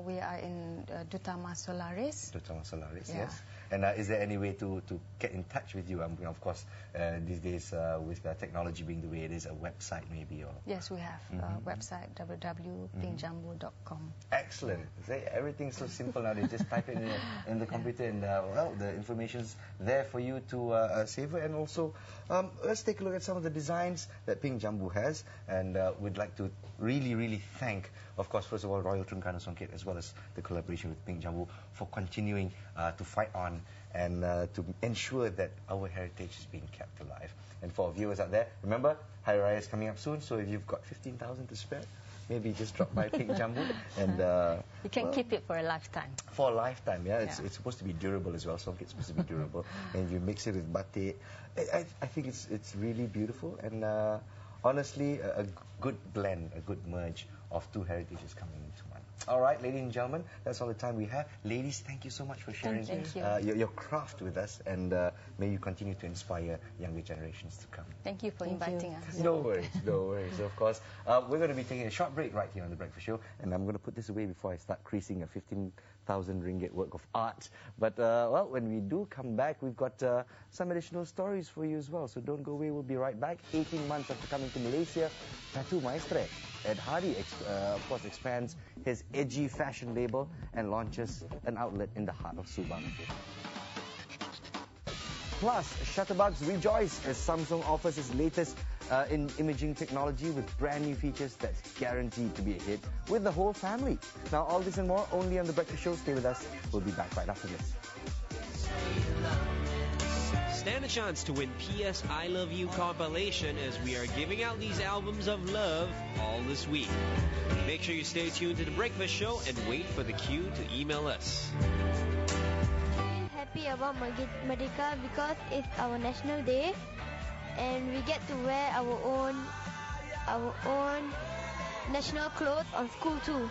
We are in Dutama Solaris. Dutama Solaris, yes. And is there any way to get in touch with you? Of course, these days with technology being the way it is, a website maybe? Or Yes, we have a website, www.pingjambu.com. Excellent. Everything's so simple now. They just type it in the computer, and the information's there for you to savor. And also, let's take a look at some of the designs that Ping Jambu has. And we'd like to really thank, of course, first of all, Royal Trungkana Songket, as well as the collaboration with Ping Jambu, for continuing to fight on and to ensure that our heritage is being kept alive. And for our viewers out there, remember, Hari Raya is coming up soon, so if you've got 15,000 to spare, maybe just drop by Ping Jambu and you can keep it for a lifetime. For a lifetime, It's supposed to be durable as well. Songket's supposed to be durable, and you mix it with batik. I think it's really beautiful, and honestly, a good blend, a good merge of two heritages coming into one. All right, ladies and gentlemen, that's all the time we have. Ladies, thank you so much for sharing your craft with us, and may you continue to inspire younger generations to come. Thank you for inviting us. No worries. Of course, we're going to be taking a short break right here on The Breakfast Show, and I'm going to put this away before I start creasing a 15,000 ringgit work of art. But, when we do come back, we've got some additional stories for you as well. So don't go away, we'll be right back. 18 months after coming to Malaysia, Tattoo Maestre Ed Hardy, of course, expands his edgy fashion label and launches an outlet in the heart of Subang. Plus, Shutterbugs rejoice as Samsung offers its latest in imaging technology with brand new features that's guaranteed to be a hit with the whole family. Now, all this and more only on The Breakfast Show. Stay with us. We'll be back right after this. Stand a chance to win PS I Love You compilation as we are giving out these albums of love all this week. Make sure you stay tuned to The Breakfast Show and wait for the cue to email us. I'm happy about Merdeka because it's our national day and we get to wear our own national clothes on school too.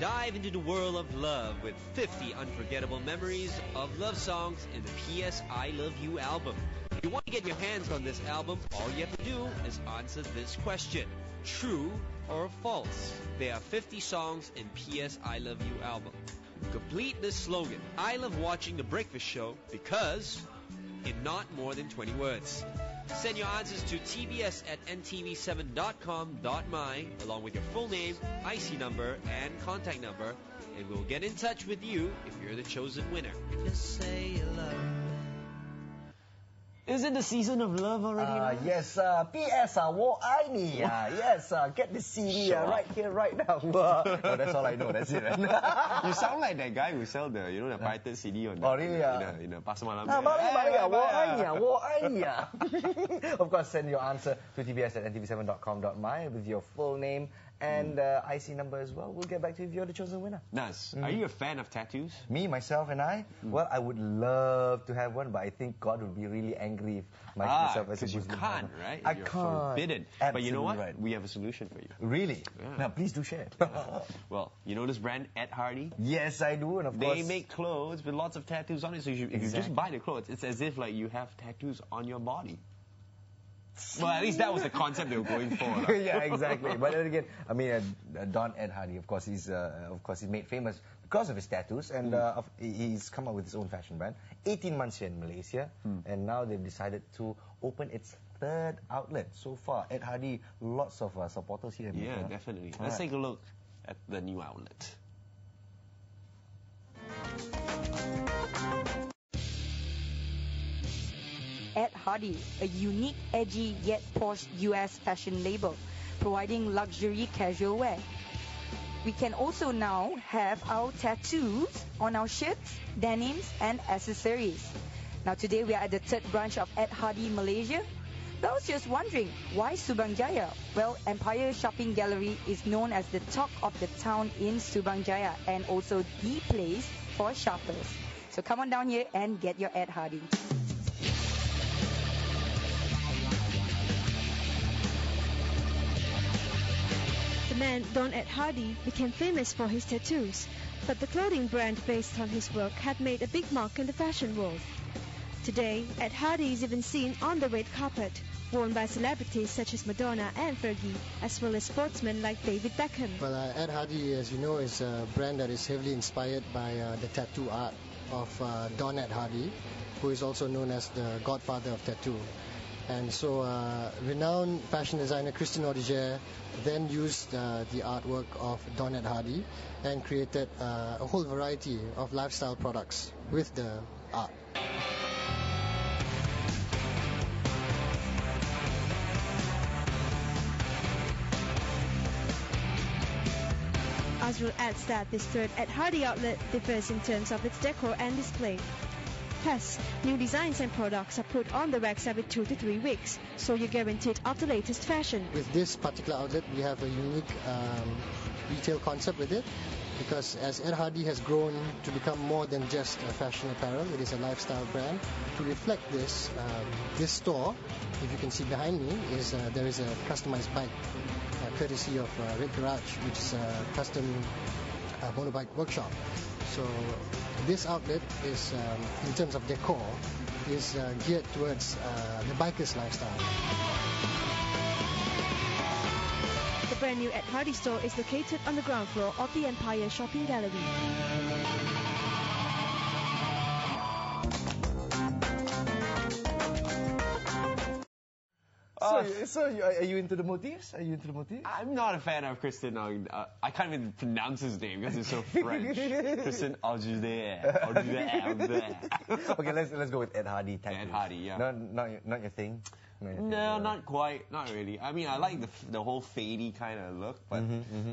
Dive into the world of love with 50 unforgettable memories of love songs in the P.S. I Love You album. If you want to get your hands on this album, all you have to do is answer this question: true or false? There are 50 songs in P.S. I Love You album. Complete this slogan: I love watching The Breakfast Show because in not more than 20 words. Send your answers to tbs@ntv7.com.my along with your full name, IC number, and contact number, and we'll get in touch with you if you're the chosen winner. Just say you love me. Is it the season of love already? Yes, P.S. 我爱你 Yes, get the CD right here, right now. Oh, that's all I know. That's it. Right? You sound like that guy who sell the, the pirated CD on the, really? in the Pasar Malam. 我爱你 Of course, send your answer to tbs@ntv7.com.my with your full name and IC number as well. We'll get back to you if you're the chosen winner. Nas, are you a fan of tattoos? Me, myself, and I? Well, I would love to have one, but I think God would be really angry if myself as a Muslim. Muslim. You can't, right? I You're can't. Forbidden. Absolutely but you know what? Right. We have a solution for you. Really? Yeah. Now, please do share. Well, you know this brand, Ed Hardy? Yes, I do, and of course... They make clothes with lots of tattoos on it, so if you just buy the clothes, it's as if like you have tattoos on your body. Well, at least that was the concept they were going for. Yeah, exactly. But then again, I mean, Don Ed Hardy, of course, he's made famous because of his tattoos, and he's come up with his own fashion brand. 18 months here in Malaysia, and now they've decided to open its third outlet. So far, Ed Hardy, lots of supporters here. Yeah, definitely. Let's take a look at the new outlet. Ed Hardy, a unique, edgy yet posh US fashion label, providing luxury casual wear. We can also now have our tattoos on our shirts, denims, and accessories. Now today we are at the third branch of Ed Hardy Malaysia. But I was just wondering, why Subang Jaya? Well, Empire Shopping Gallery is known as the talk of the town in Subang Jaya and also the place for shoppers. So come on down here and get your Ed Hardy. The man, Don Ed Hardy, became famous for his tattoos, but the clothing brand based on his work had made a big mark in the fashion world. Today, Ed Hardy is even seen on the red carpet, worn by celebrities such as Madonna and Fergie, as well as sportsmen like David Beckham. Well, Ed Hardy, as you know, is a brand that is heavily inspired by the tattoo art of Don Ed Hardy, who is also known as the godfather of tattoo. And so renowned fashion designer Christian Audigier then used the artwork of Don Ed Hardy and created a whole variety of lifestyle products with the art. Azrul adds that this third Ed Hardy outlet differs in terms of its decor and display. Plus, new designs and products are put on the racks every 2 to 3 weeks, so you're guaranteed of the latest fashion. With this particular outlet, we have a unique retail concept with it, because as Ed Hardy has grown to become more than just a fashion apparel, it is a lifestyle brand. To reflect this, this store, if you can see behind me, is there is a customized bike, courtesy of Red Garage, which is a custom motorbike workshop. So this outlet is, in terms of decor, is geared towards the biker's lifestyle. The brand new Ed Hardy store is located on the ground floor of the Empire Shopping Gallery. So are you into the motifs? Are you into the motifs? I'm not a fan of Christian. I can't even pronounce his name because it's so French. Christian Audigier. Okay, let's go with Ed Hardy. Ed Hardy, yeah. Not your thing. No, not quite. Not really. I mean, I like the whole fadey kind of look, but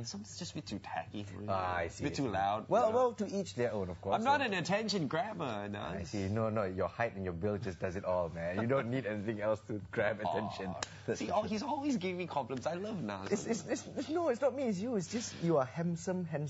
something's just a bit too tacky. I see. A bit too loud. Well, to each their own, of course. I'm not an attention grabber. No. I see. No, your height and your build just does it all, man. You don't need anything else to grab attention. See, he's always giving me compliments. I love Nas. No, it's not me. It's you. It's just you are handsome, man.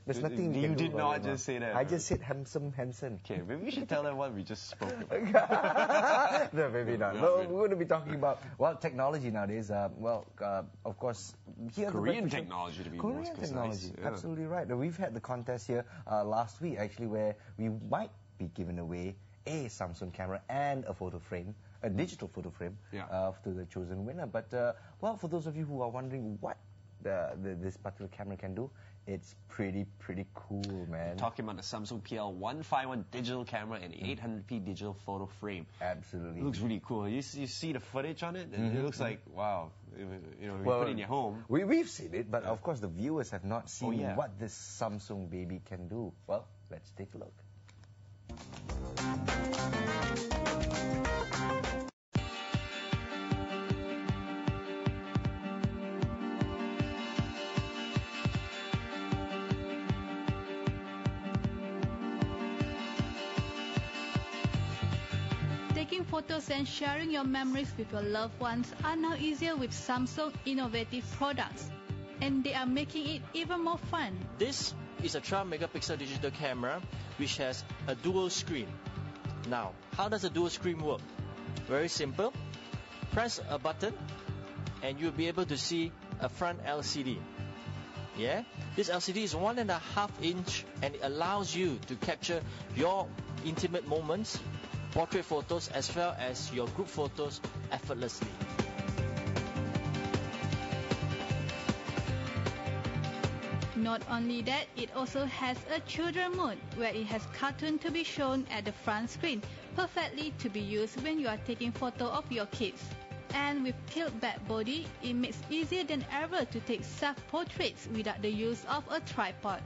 There's nothing you did not just say that. I just said handsome. Okay, maybe we should tell them what we just spoke about. No, maybe not. We're going to be talking about, well, technology nowadays. Of course, here at the Korean Breakfast Show- technology, to be Korean more precise. technology, Yeah. absolutely right. We've had the contest here last week, actually, where we might be giving away a Samsung camera and a photo frame, a digital photo frame, to the chosen winner. But, well, for those of you who are wondering what this particular camera can do, it's pretty cool, man. Talking about the Samsung PL151 digital camera and 800p digital photo frame. Absolutely. It looks really cool. You see the footage on it, and it looks like, wow. You know, Well, you put it in your home. We've seen it, but of course the viewers have not seen yeah. what this Samsung baby can do. Well, let's take a look. Taking photos and sharing your memories with your loved ones are now easier with Samsung innovative products, and they are making it even more fun. This is a 12 megapixel digital camera which has a dual screen. Now, how does a dual screen work? Very simple. Press a button and you'll be able to see a front LCD. Yeah, this LCD is 1.5 inch and it allows you to capture your intimate moments, portrait photos as well as your group photos effortlessly. Not only that, it also has a children mode where it has cartoon to be shown at the front screen, perfectly to be used when you are taking photo of your kids. And with tilt back body, it makes easier than ever to take self-portraits without the use of a tripod.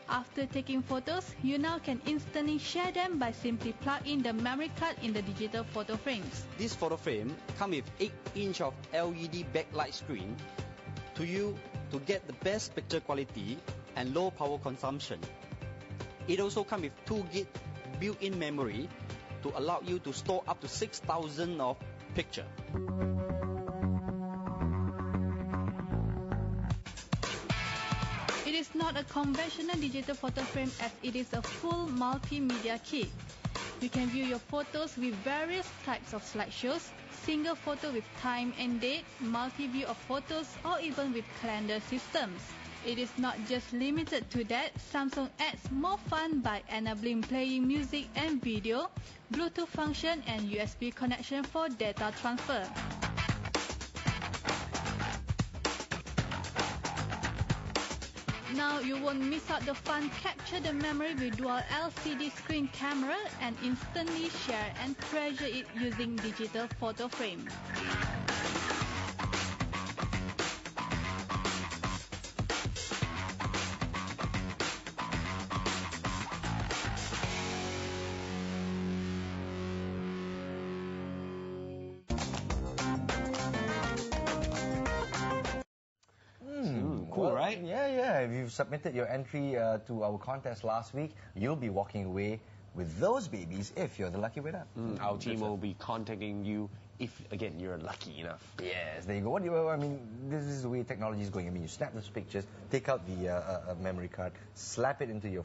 After taking photos, you now can instantly share them by simply plug in the memory card in the digital photo frames. This photo frame comes with 8-inch of LED backlight screen to get the best picture quality and low power consumption. It also comes with 2 gig built-in memory to allow you to store up to 6,000 of picture. It is not a conventional digital photo frame as it is a full multimedia kit. You can view your photos with various types of slideshows, single photo with time and date, multi-view of photos, or even with calendar systems. It is not just limited to that. Samsung adds more fun by enabling playing music and video, Bluetooth function, and USB connection for data transfer. Now you won't miss out the fun. Capture the memory with dual LCD screen camera and instantly share and treasure it using digital photo frame. Cool, right? Yeah. If you've submitted your entry to our contest last week, you'll be walking away with those babies if you're the lucky winner. Our team will be contacting you if, again, you're lucky enough. Yes, there you go. This is the way technology is going. You snap those pictures, take out the memory card, slap it into your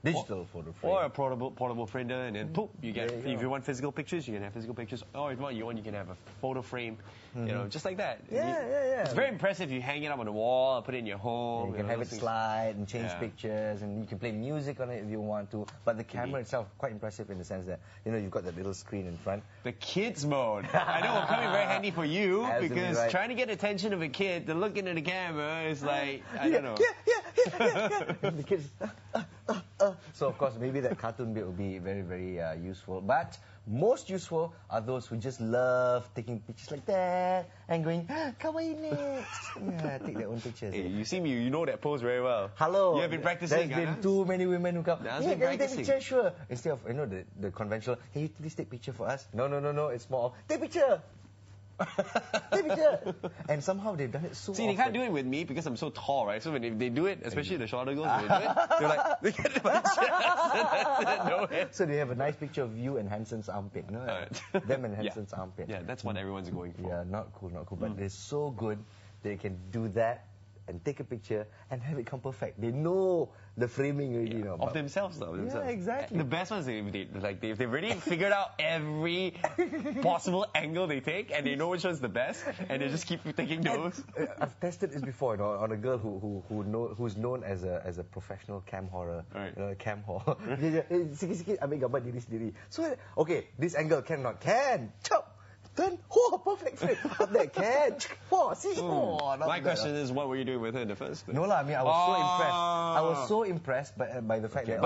digital photo frame. Or a portable printer, and then poof, you get. If you want physical pictures, you can have physical pictures. Or if not, you can have a photo frame. Just like that. Yeah. It's very impressive. You hang it up on the wall, put it in your home. You can have it slide and change pictures, and you can play music on it if you want to. But the camera itself, quite impressive in the sense that you've got that little screen in front. The kids mode. I know, it'll come in very handy for you. Absolutely because right. trying to get attention of a kid to look into the camera is like, I don't know. And the kids, So of course, maybe that cartoon bit will be very, very useful. But most useful are those who just love taking pictures like that and going, kawaii next. Take their own pictures. Hey, you see me, you know that pose very well. Hello. You have been practicing. There's been too many women who come, Nas can been you take practicing. picture? Sure. Instead of, the conventional, can you please take picture for us? No. It's more of, take picture. Take picture. And somehow they've done it so See, often. they can't do it with me because I'm so tall, right? So when they do it, especially the shorter girls, when they do it, they're like, they get my chest. No head. So they have a nice picture of you and Hansen's armpit. No? Them and Hansen's armpit. Yeah, that's what everyone's going for. Yeah, not cool. But they're so good they can do that and take a picture and have it come perfect. They know the framing already, you know. Of themselves, though. Yeah, exactly. The best ones if they've already figured out every possible angle they take, and they know which one's the best, and they just keep taking those. I've tested this before, you know, on a girl who's known as a professional cam horror, Right. you know, cam horror. Sikit-sikit ambil gambar diri sendiri. So okay, this angle can chop. Turn, perfect frame. Up there, can. See? My question is, what were you doing with her in the first place? No lah, I mean, I was so impressed. I was so impressed by the fact that...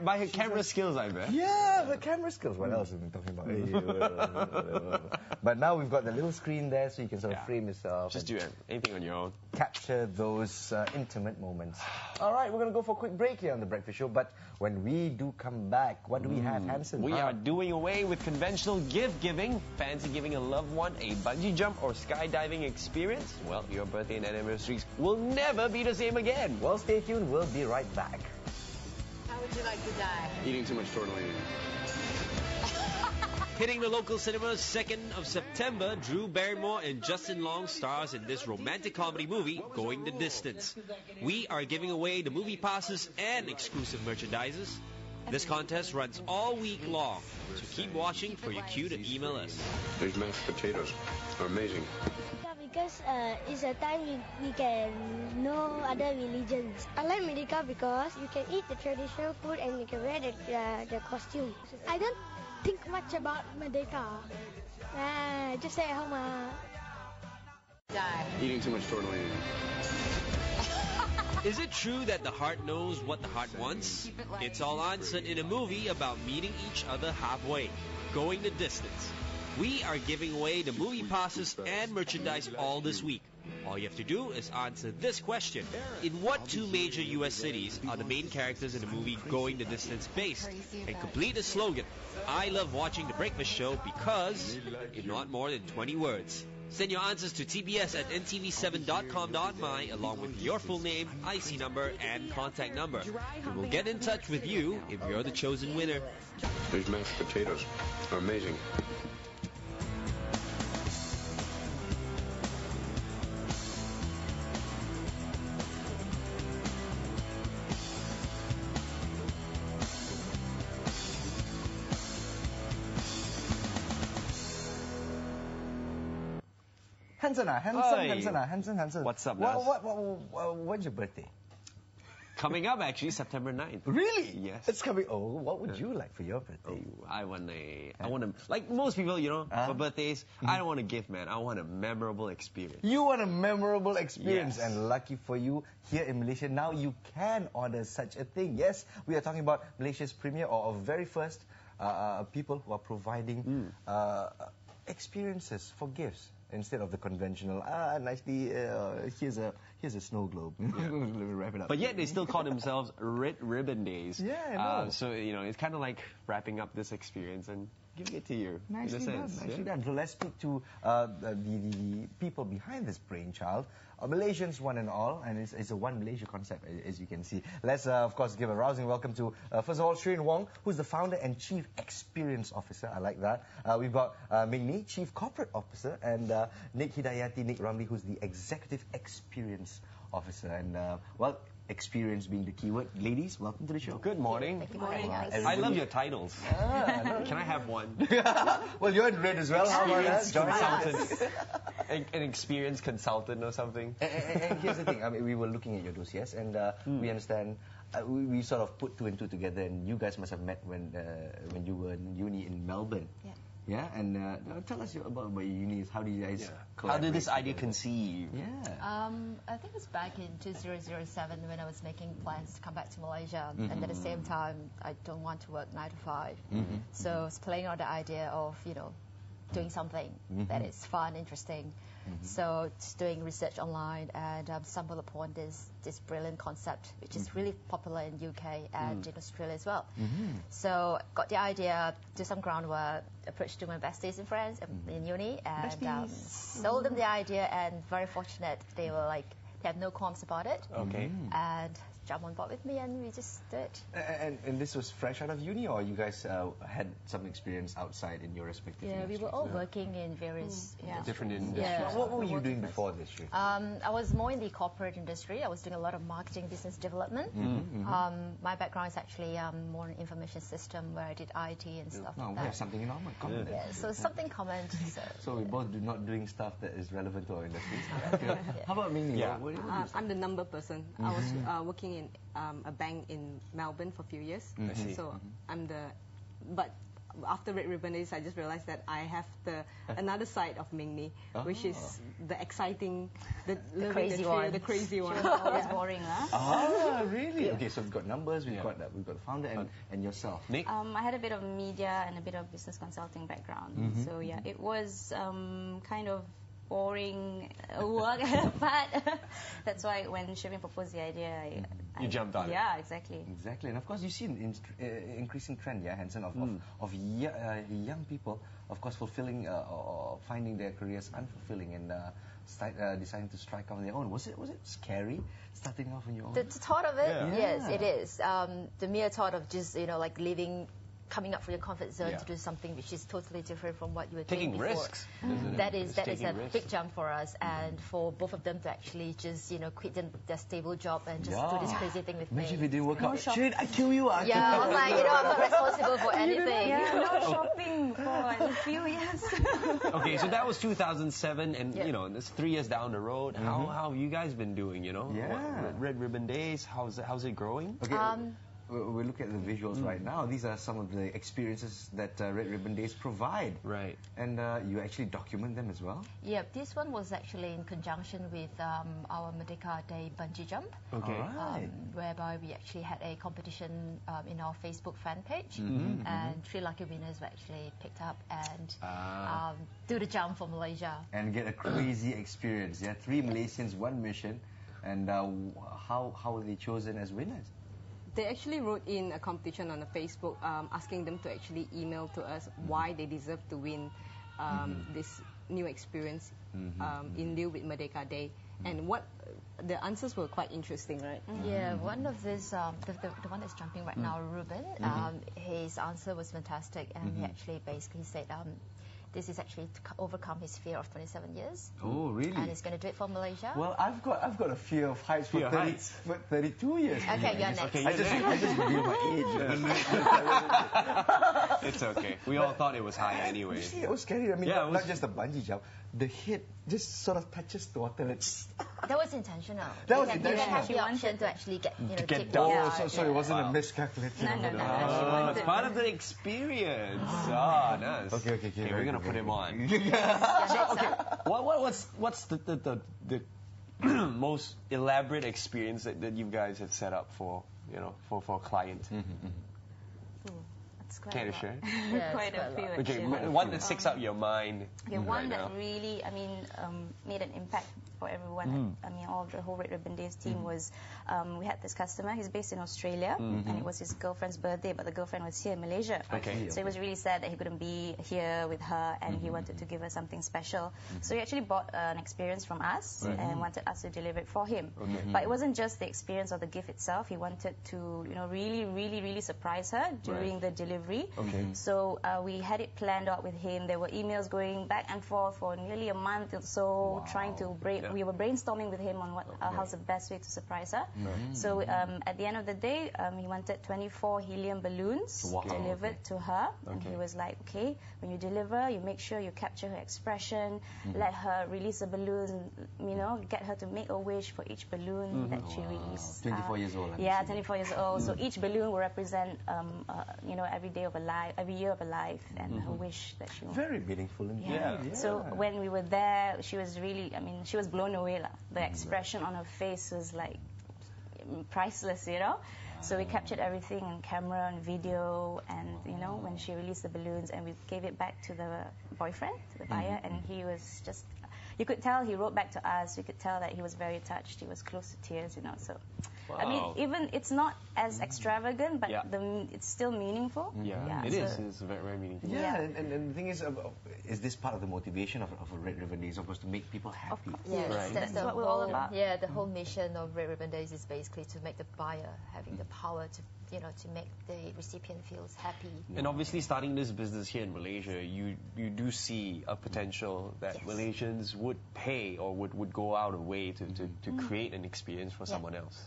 By her camera skills, I bet. Yeah, her camera skills. What else are we talking about? But now we've got the little screen there, so you can sort of frame yourself. Just do anything on your own. Capture those intimate moments. All right, we're going to go for a quick break here on The Breakfast Show. But when we do come back, what do we have, Hansen? We are doing away with conventional gift-giving. Fancy giving a loved one a bungee jump or skydiving experience? Well, your birthday and anniversaries will never be the same again. Well, stay tuned. We'll be right back. How would you like to die? Eating too much tortellini. Hitting the local cinemas 2nd of September, Drew Barrymore and Justin Long stars in this romantic comedy movie, Going the Distance. We are giving away the movie passes and exclusive merchandises. This contest runs all week long, so keep watching for your cue to email us. These mashed potatoes are amazing. Because it's a time we can know other religions. I like Merdeka because you can eat the traditional food and you can wear the costume. I don't think much about Merdeka. Just stay at home. Die. Eating too much tortellini. Is it true that the heart knows what the heart wants? It's all answered in a movie about meeting each other halfway, Going the Distance. We are giving away the movie passes and merchandise all this week. All you have to do is answer this question. In what two major US cities are the main characters in the movie Going the Distance based? And complete the slogan, I love watching The Breakfast Show because, in not more than 20 words. Send your answers to tbs@ntv7.com.my along with your full name, IC number, and contact number. We will get in touch with you if you're the chosen winner. These mashed potatoes are amazing. Hansen. What's up, Nas? When's your birthday? Coming up, actually, September 9th. Really? Yes. It's coming. Oh, what would you like for your birthday? I want to, like most people, you know, for birthdays, I don't want a gift, man. I want a memorable experience. You want a memorable experience, Yes. and lucky for you, here in Malaysia, now you can order such a thing. Yes, we are talking about Malaysia's premier or very first people who are providing experiences for gifts. Instead of the conventional, nicely, here's a snow globe. Let me wrap it up. But yet they still call themselves Red Ribbon Days. Yeah, I know. So, you know, it's kind of like wrapping up this experience and giving it to you. Nicely in a done, sense. nicely done. So let's speak to the people behind this brainchild, Malaysians one and all, and it's a one Malaysia concept, as you can see. Let's, of course, give a rousing welcome to, first of all, Srin Wong, who's the founder and Chief Experience Officer. I like that. We've got Ming Ni, Chief Corporate Officer, and Nick Ramli, who's the Executive Experience Officer. And, well, experience being the keyword. Ladies, welcome to the show. Good morning. Good morning. I love your titles. Can I have one? Well, you're in red as well. How about that? Consultant. An experienced consultant or something. And here's the thing. I mean, we were looking at your dossiers, and we understand. We sort of put two and two together, and you guys must have met when you were in uni in Melbourne. Yeah. Yeah, and tell us about your unis. How did you guys How did this idea together? conceive? Yeah. I think it was back in 2007 when I was making plans to come back to Malaysia, and at the same time, I don't want to work 9 to 5. So I was playing on the idea of, you know, doing something that is fun, interesting. So just doing research online and stumbled upon this brilliant concept, which is really popular in UK and in Australia as well. So got the idea, do some groundwork, approached to my besties and friends in uni, and sold them the idea. And very fortunate, they were like They have no qualms about it. Okay. And jump on board with me, and we just do it. And this was fresh out of uni, or you guys had some experience outside in your respective Yeah, industries? we were all working in various different industries. Yeah. What were you doing before this, Sri? I was more in the corporate industry. I was doing a lot of marketing, business development. My background is actually more in information system, where I did IT and stuff like We that. have something in common. Yeah, so something common. So we both do not doing stuff that is relevant to our industries. How about Ming? Yeah. I'm the number person. I was working in a bank in Melbourne for a few years. I see. So I'm the, but after Red Ribbon Days, I just realized that I have another side of Ming, which is the exciting, the crazy one. the crazy one. She was always boring, huh? Really? Okay, so we've got numbers, we've got the founder and yourself. Nick? I had a bit of media and a bit of business consulting background. So yeah, it was kind of boring work, but that's why when Shervin proposed the idea, you jumped on it. Yeah, exactly. Exactly, and of course you see an increasing trend, Hansen, of young people, of course, fulfilling or finding their careers unfulfilling and deciding to strike out on their own. Was it scary starting off on your own? The thought of it, yes, it is. The mere thought of just like leaving, coming up from your comfort zone to do something which is totally different from what you were doing before. Risks. That is a big jump for us, and for both of them to actually just quit their stable job and just do this crazy thing with me. Imagine if it didn't work out. Shit, I kill you. Yeah, I was like, I'm not responsible for anything. No shopping for a few years. Okay, so that was 2007, and it's 3 years down the road. How have you guys been doing? Red Ribbon Days. How's it growing? Okay. We look at the visuals right now. These are some of the experiences that Red Ribbon Days provide. Right. And you actually document them as well? Yep, this one was actually in conjunction with our Merdeka Day bungee jump. Okay. Whereby we actually had a competition in our Facebook fan page. And 3 lucky winners were actually picked up and do the jump for Malaysia. And get a crazy experience. 3 Malaysians, 1 mission. And how were they chosen as winners? They actually wrote in a competition on the Facebook asking them to actually email to us why they deserve to win this new experience in lieu with Merdeka Day. And what the answers were quite interesting, right? Yeah, one of this, the one that's jumping right now, Ruben, his answer was fantastic, and he actually basically said, this is actually to overcome his fear of 27 years. Oh, really? And he's going to do it for Malaysia. Well, I've got a fear of heights for 32 years. Okay, you're next. I just reveal my age. It's okay. We all thought it was high anyway. You see, it was scary. I mean, not just the bungee jump. The head just sort of touches the water. That was intentional. That was You can have the option to actually get down. So it wasn't a miscalculation. No. It's part of the experience. Nice. Okay. We're gonna put him on. What's the most elaborate experience that you guys have set up for a client? Care to share? Quite a few. Okay, actually. one that sticks out your mind. Okay, one that really, made an impact for everyone. All the whole Red Ribbon Days team was, we had this customer. He's based in Australia, and it was his girlfriend's birthday, but the girlfriend was here in Malaysia. Okay. So he was really sad that he couldn't be here with her, and he wanted to give her something special. So he actually bought an experience from us and wanted us to deliver it for him. But it wasn't just the experience or the gift itself. He wanted to, really surprise her during the delivery. So we had it planned out with him. There were emails going back and forth for nearly a month or so, trying to we were brainstorming with him on how's the best way to surprise her. So at the end of the day, he wanted 24 helium balloons delivered to her, and he was like, okay, when you deliver, you make sure you capture her expression, let her release the balloon, get her to make a wish for each balloon that she released. 24 years old. Yeah, 24 years old. So each balloon will represent, every day of her life, every year of her life, and her wish that she wants. Very meaningful indeed. Yeah. So when we were there, she was really, she was blown away. The expression on her face was like priceless, So we captured everything on camera and video, and when she released the balloons, and we gave it back to the boyfriend, to the buyer, and he was just, you could tell he wrote back to us. We could tell that he was very touched. He was close to tears, So I mean, even it's not as extravagant, but it's still meaningful. It is. It's very, very meaningful. And the thing is this part of the motivation of Red Ribbon Days, of course, to make people happy? Yes, that's what we're all about. Yeah, the whole mission of Red Ribbon Days is basically to make the buyer having the power to make the recipient feels happy. And obviously, starting this business here in Malaysia, you do see a potential that Malaysians would pay or would go out of way to create an experience for someone else.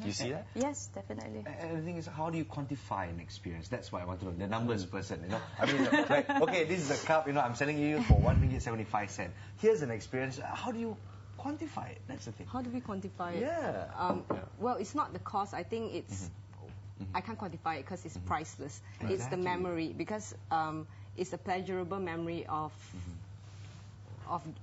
Do you see that? Yes, definitely. And the thing is, how do you quantify an experience? That's what I want to know. The numbers person, I mean, like, okay, this is a cup, I'm selling you for RM1.75. Here's an experience. How do you quantify it? That's the thing. How do we quantify it? Yeah. Well, it's not the cost. I think it's... I can't quantify it because it's priceless. Exactly. It's the memory, because it's a pleasurable memory of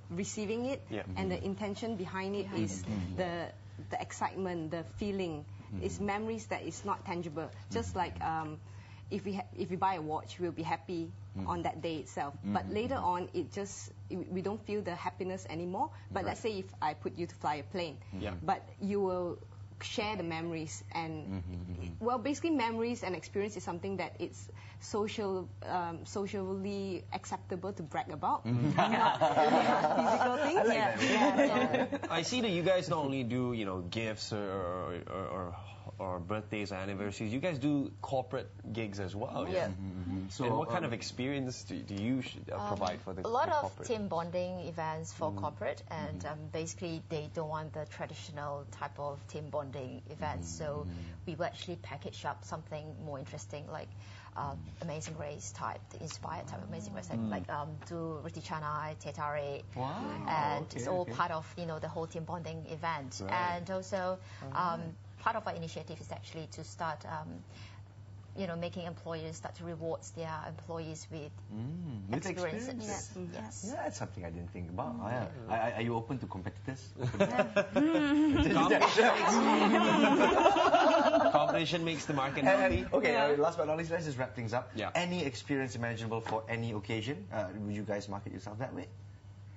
receiving it, and the intention behind it is the excitement, the feeling. It's memories that is not tangible. Just like if we buy a watch, we'll be happy on that day itself. But later on, we don't feel the happiness anymore. But let's say if I put you to fly a plane, but you will share the memories, and well, basically memories and experience is something that it's socially acceptable to brag about. Not physical things. I see that you guys not only do gifts or birthdays or anniversaries, you guys do corporate gigs as well. So and what kind of experience do you provide for the a lot of corporate? team bonding events for corporate, and basically they don't want the traditional type of team bonding events, so we will actually package up something more interesting, like Amazing Race type, the inspired type of Amazing Race, like do Roti Canai, Teh Tarik, and it's all part of the whole team bonding event. And also part of our initiative is actually to start making employers start to reward their employees with experiences. Yes. Yeah, that's something I didn't think about. Are you open to competitors? Competition makes the market healthy. Okay, last but not least, let's just wrap things up. Any experience imaginable for any occasion? Would you guys market yourself that way?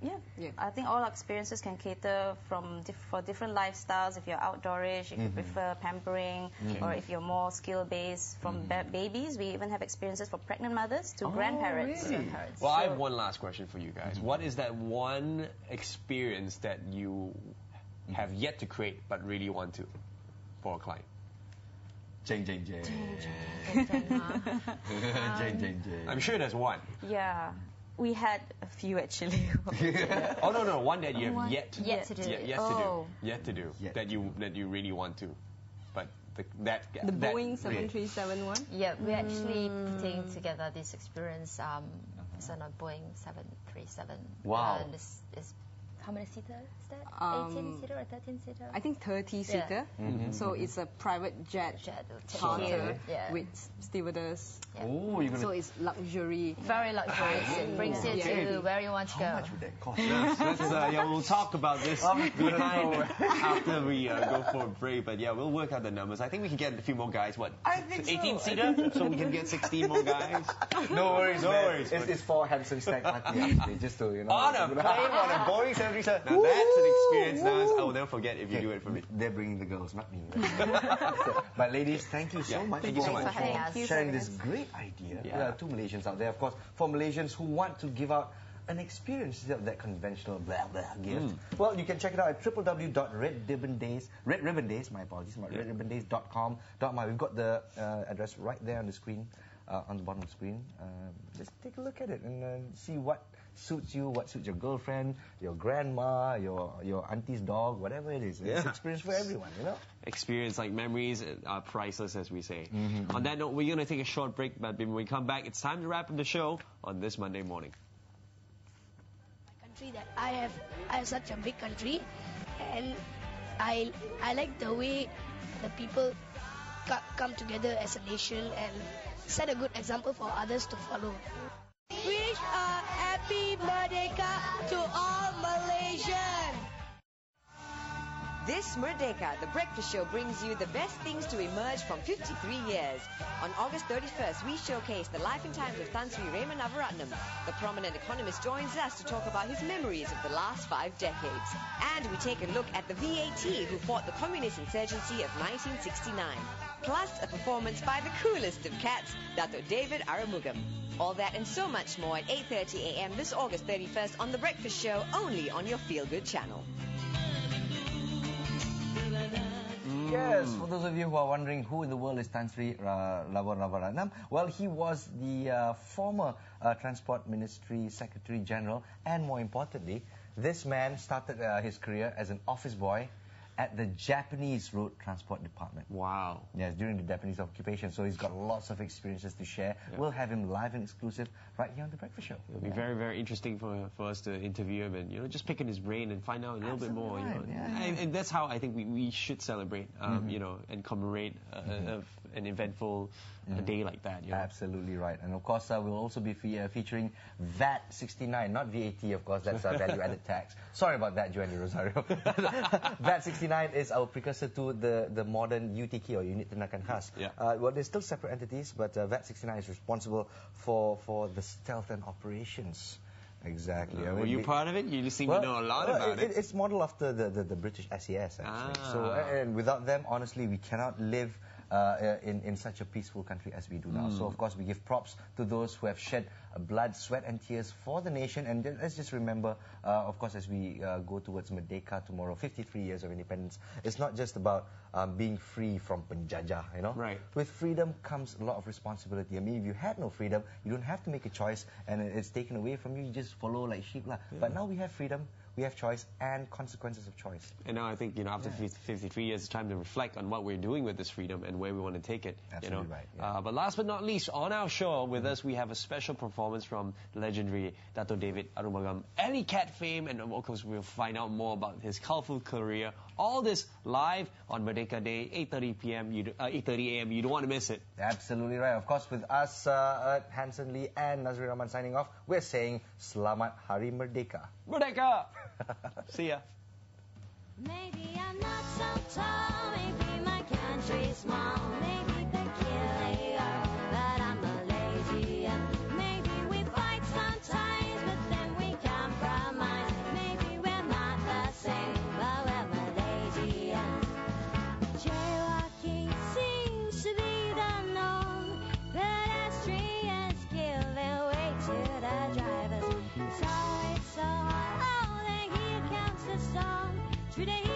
Yeah. I think all our experiences can cater for different lifestyles. If you're outdoorish, if you prefer pampering, or if you're more skill-based, from babies, we even have experiences for pregnant mothers to grandparents. Really? Well, I have one last question for you guys. What is that one experience that you have yet to create but really want to for a client? Jeng. I'm sure there's one. Yeah. We had a few actually. Oh no, one that you have yet to do. That you really want to, but the Boeing 737 one. Yeah, we're actually putting together this experience. It's on a Boeing 737. Wow. And it's how many seater is that? 18-seater or 13-seater? I think 30-seater. So it's a private jet charter with stewardess. Oh, you're gonna... So it's luxury. Very luxurious. It brings you to where you want to go. How much would that cost? We'll talk about this behind after we go for a break. But we'll work out the numbers. I think we can get a few more guys. What? I think 18-seater? So we can get 16 more guys. No worries. It's 4 Hansen stack party actually, just to on a plane on a Boeing 737. Now that's an experience, Nas. I will never forget if you do it for me. They're bringing the girls, not me. But ladies, thank you so much for sharing this great idea. There are 2 Malaysians out there, of course, for Malaysians who want to give out an experience instead of that conventional blah blah gift. Well, you can check it out at redribbondays.com.my. We've got the address right there on the screen, on the bottom of the screen. Just take a look at it and see what suits you, what suits your girlfriend, your grandma, your auntie's dog, whatever it is. It's experience for everyone, Experience, like memories, are priceless, as we say. On that note, we're going to take a short break, but when we come back, it's time to wrap up the show on this Monday morning. My country that I have such a big country, and I like the way the people come together as a nation and set a good example for others to follow. Wish a happy Merdeka to all Malaysians. This Merdeka, the breakfast show brings you the best things to emerge from 53 years. On August 31st, we showcase the life and times of Tan Sri Raman Navaratnam. The prominent economist joins us to talk about his memories of the last 5 decades. And we take a look at the VAT who fought the communist insurgency of 1969. Plus, a performance by the coolest of cats, Dato' David Aramugam. All that and so much more at 8:30 a.m. this August 31st on The Breakfast Show, only on your Feel Good channel. Yes, for those of you who are wondering who in the world is Tan Sri Navaratnam, well, he was the former Transport Ministry Secretary General, and more importantly, this man started his career as an office boy at the Japanese Road Transport Department. Wow. Yes, during the Japanese occupation. So he's got lots of experiences to share. Yeah. We'll have him live and exclusive right here on The Breakfast Show. It'll be very, very interesting for us to interview him and, just pick in his brain and find out a little bit more. Right. And that's how I think we should celebrate, and commemorate an eventful day like that. Absolutely right. And of course, we'll also be featuring VAT 69, not VAT, of course, that's value-added tax. Sorry about that, Joanne Rosario. VAT 69 is our precursor to the modern UTK, or Unit Tindakan Khas. Well, they're still separate entities, but VAT 69 is responsible for the stealth and operations. Exactly. Were you part of it? You seem to know a lot about it. It's modeled after the British SES, actually. So, and without them, honestly, we cannot live in such a peaceful country as we do now. So, of course, we give props to those who have shed blood, sweat and tears for the nation. And let's just remember, of course, as we go towards Merdeka tomorrow, 53 years of independence, it's not just about being free from penjajah, Right. With freedom comes a lot of responsibility. I mean, if you had no freedom, you don't have to make a choice and it's taken away from you, you just follow like sheep. But now we have freedom, we have choice and consequences of choice. And now I think, after 53 years, it's time to reflect on what we're doing with this freedom and where we want to take it. Absolutely right. Yeah. But last but not least, on our show with us, we have a special performance from legendary Dato' David Arumugam, Alley Cat fame, and of course we'll find out more about his colourful career. All this live on Merdeka Day, 8:30 a.m. You don't want to miss it. Absolutely right. Of course, with us, Hansen Lee and Nazri Rahman signing off, we're saying Selamat Hari Merdeka. Merdeka! See ya. Maybe I'm not so tall, maybe my country's small, maybe peculiar, but I'm Malaysian. Maybe we fight sometimes, but then we compromise. Maybe we're not the same, but we're Malaysian. Jaywalking seems to be the norm. Pedestrians give their way to the drivers. It's always so hard. Oh, then here comes the storm. Through the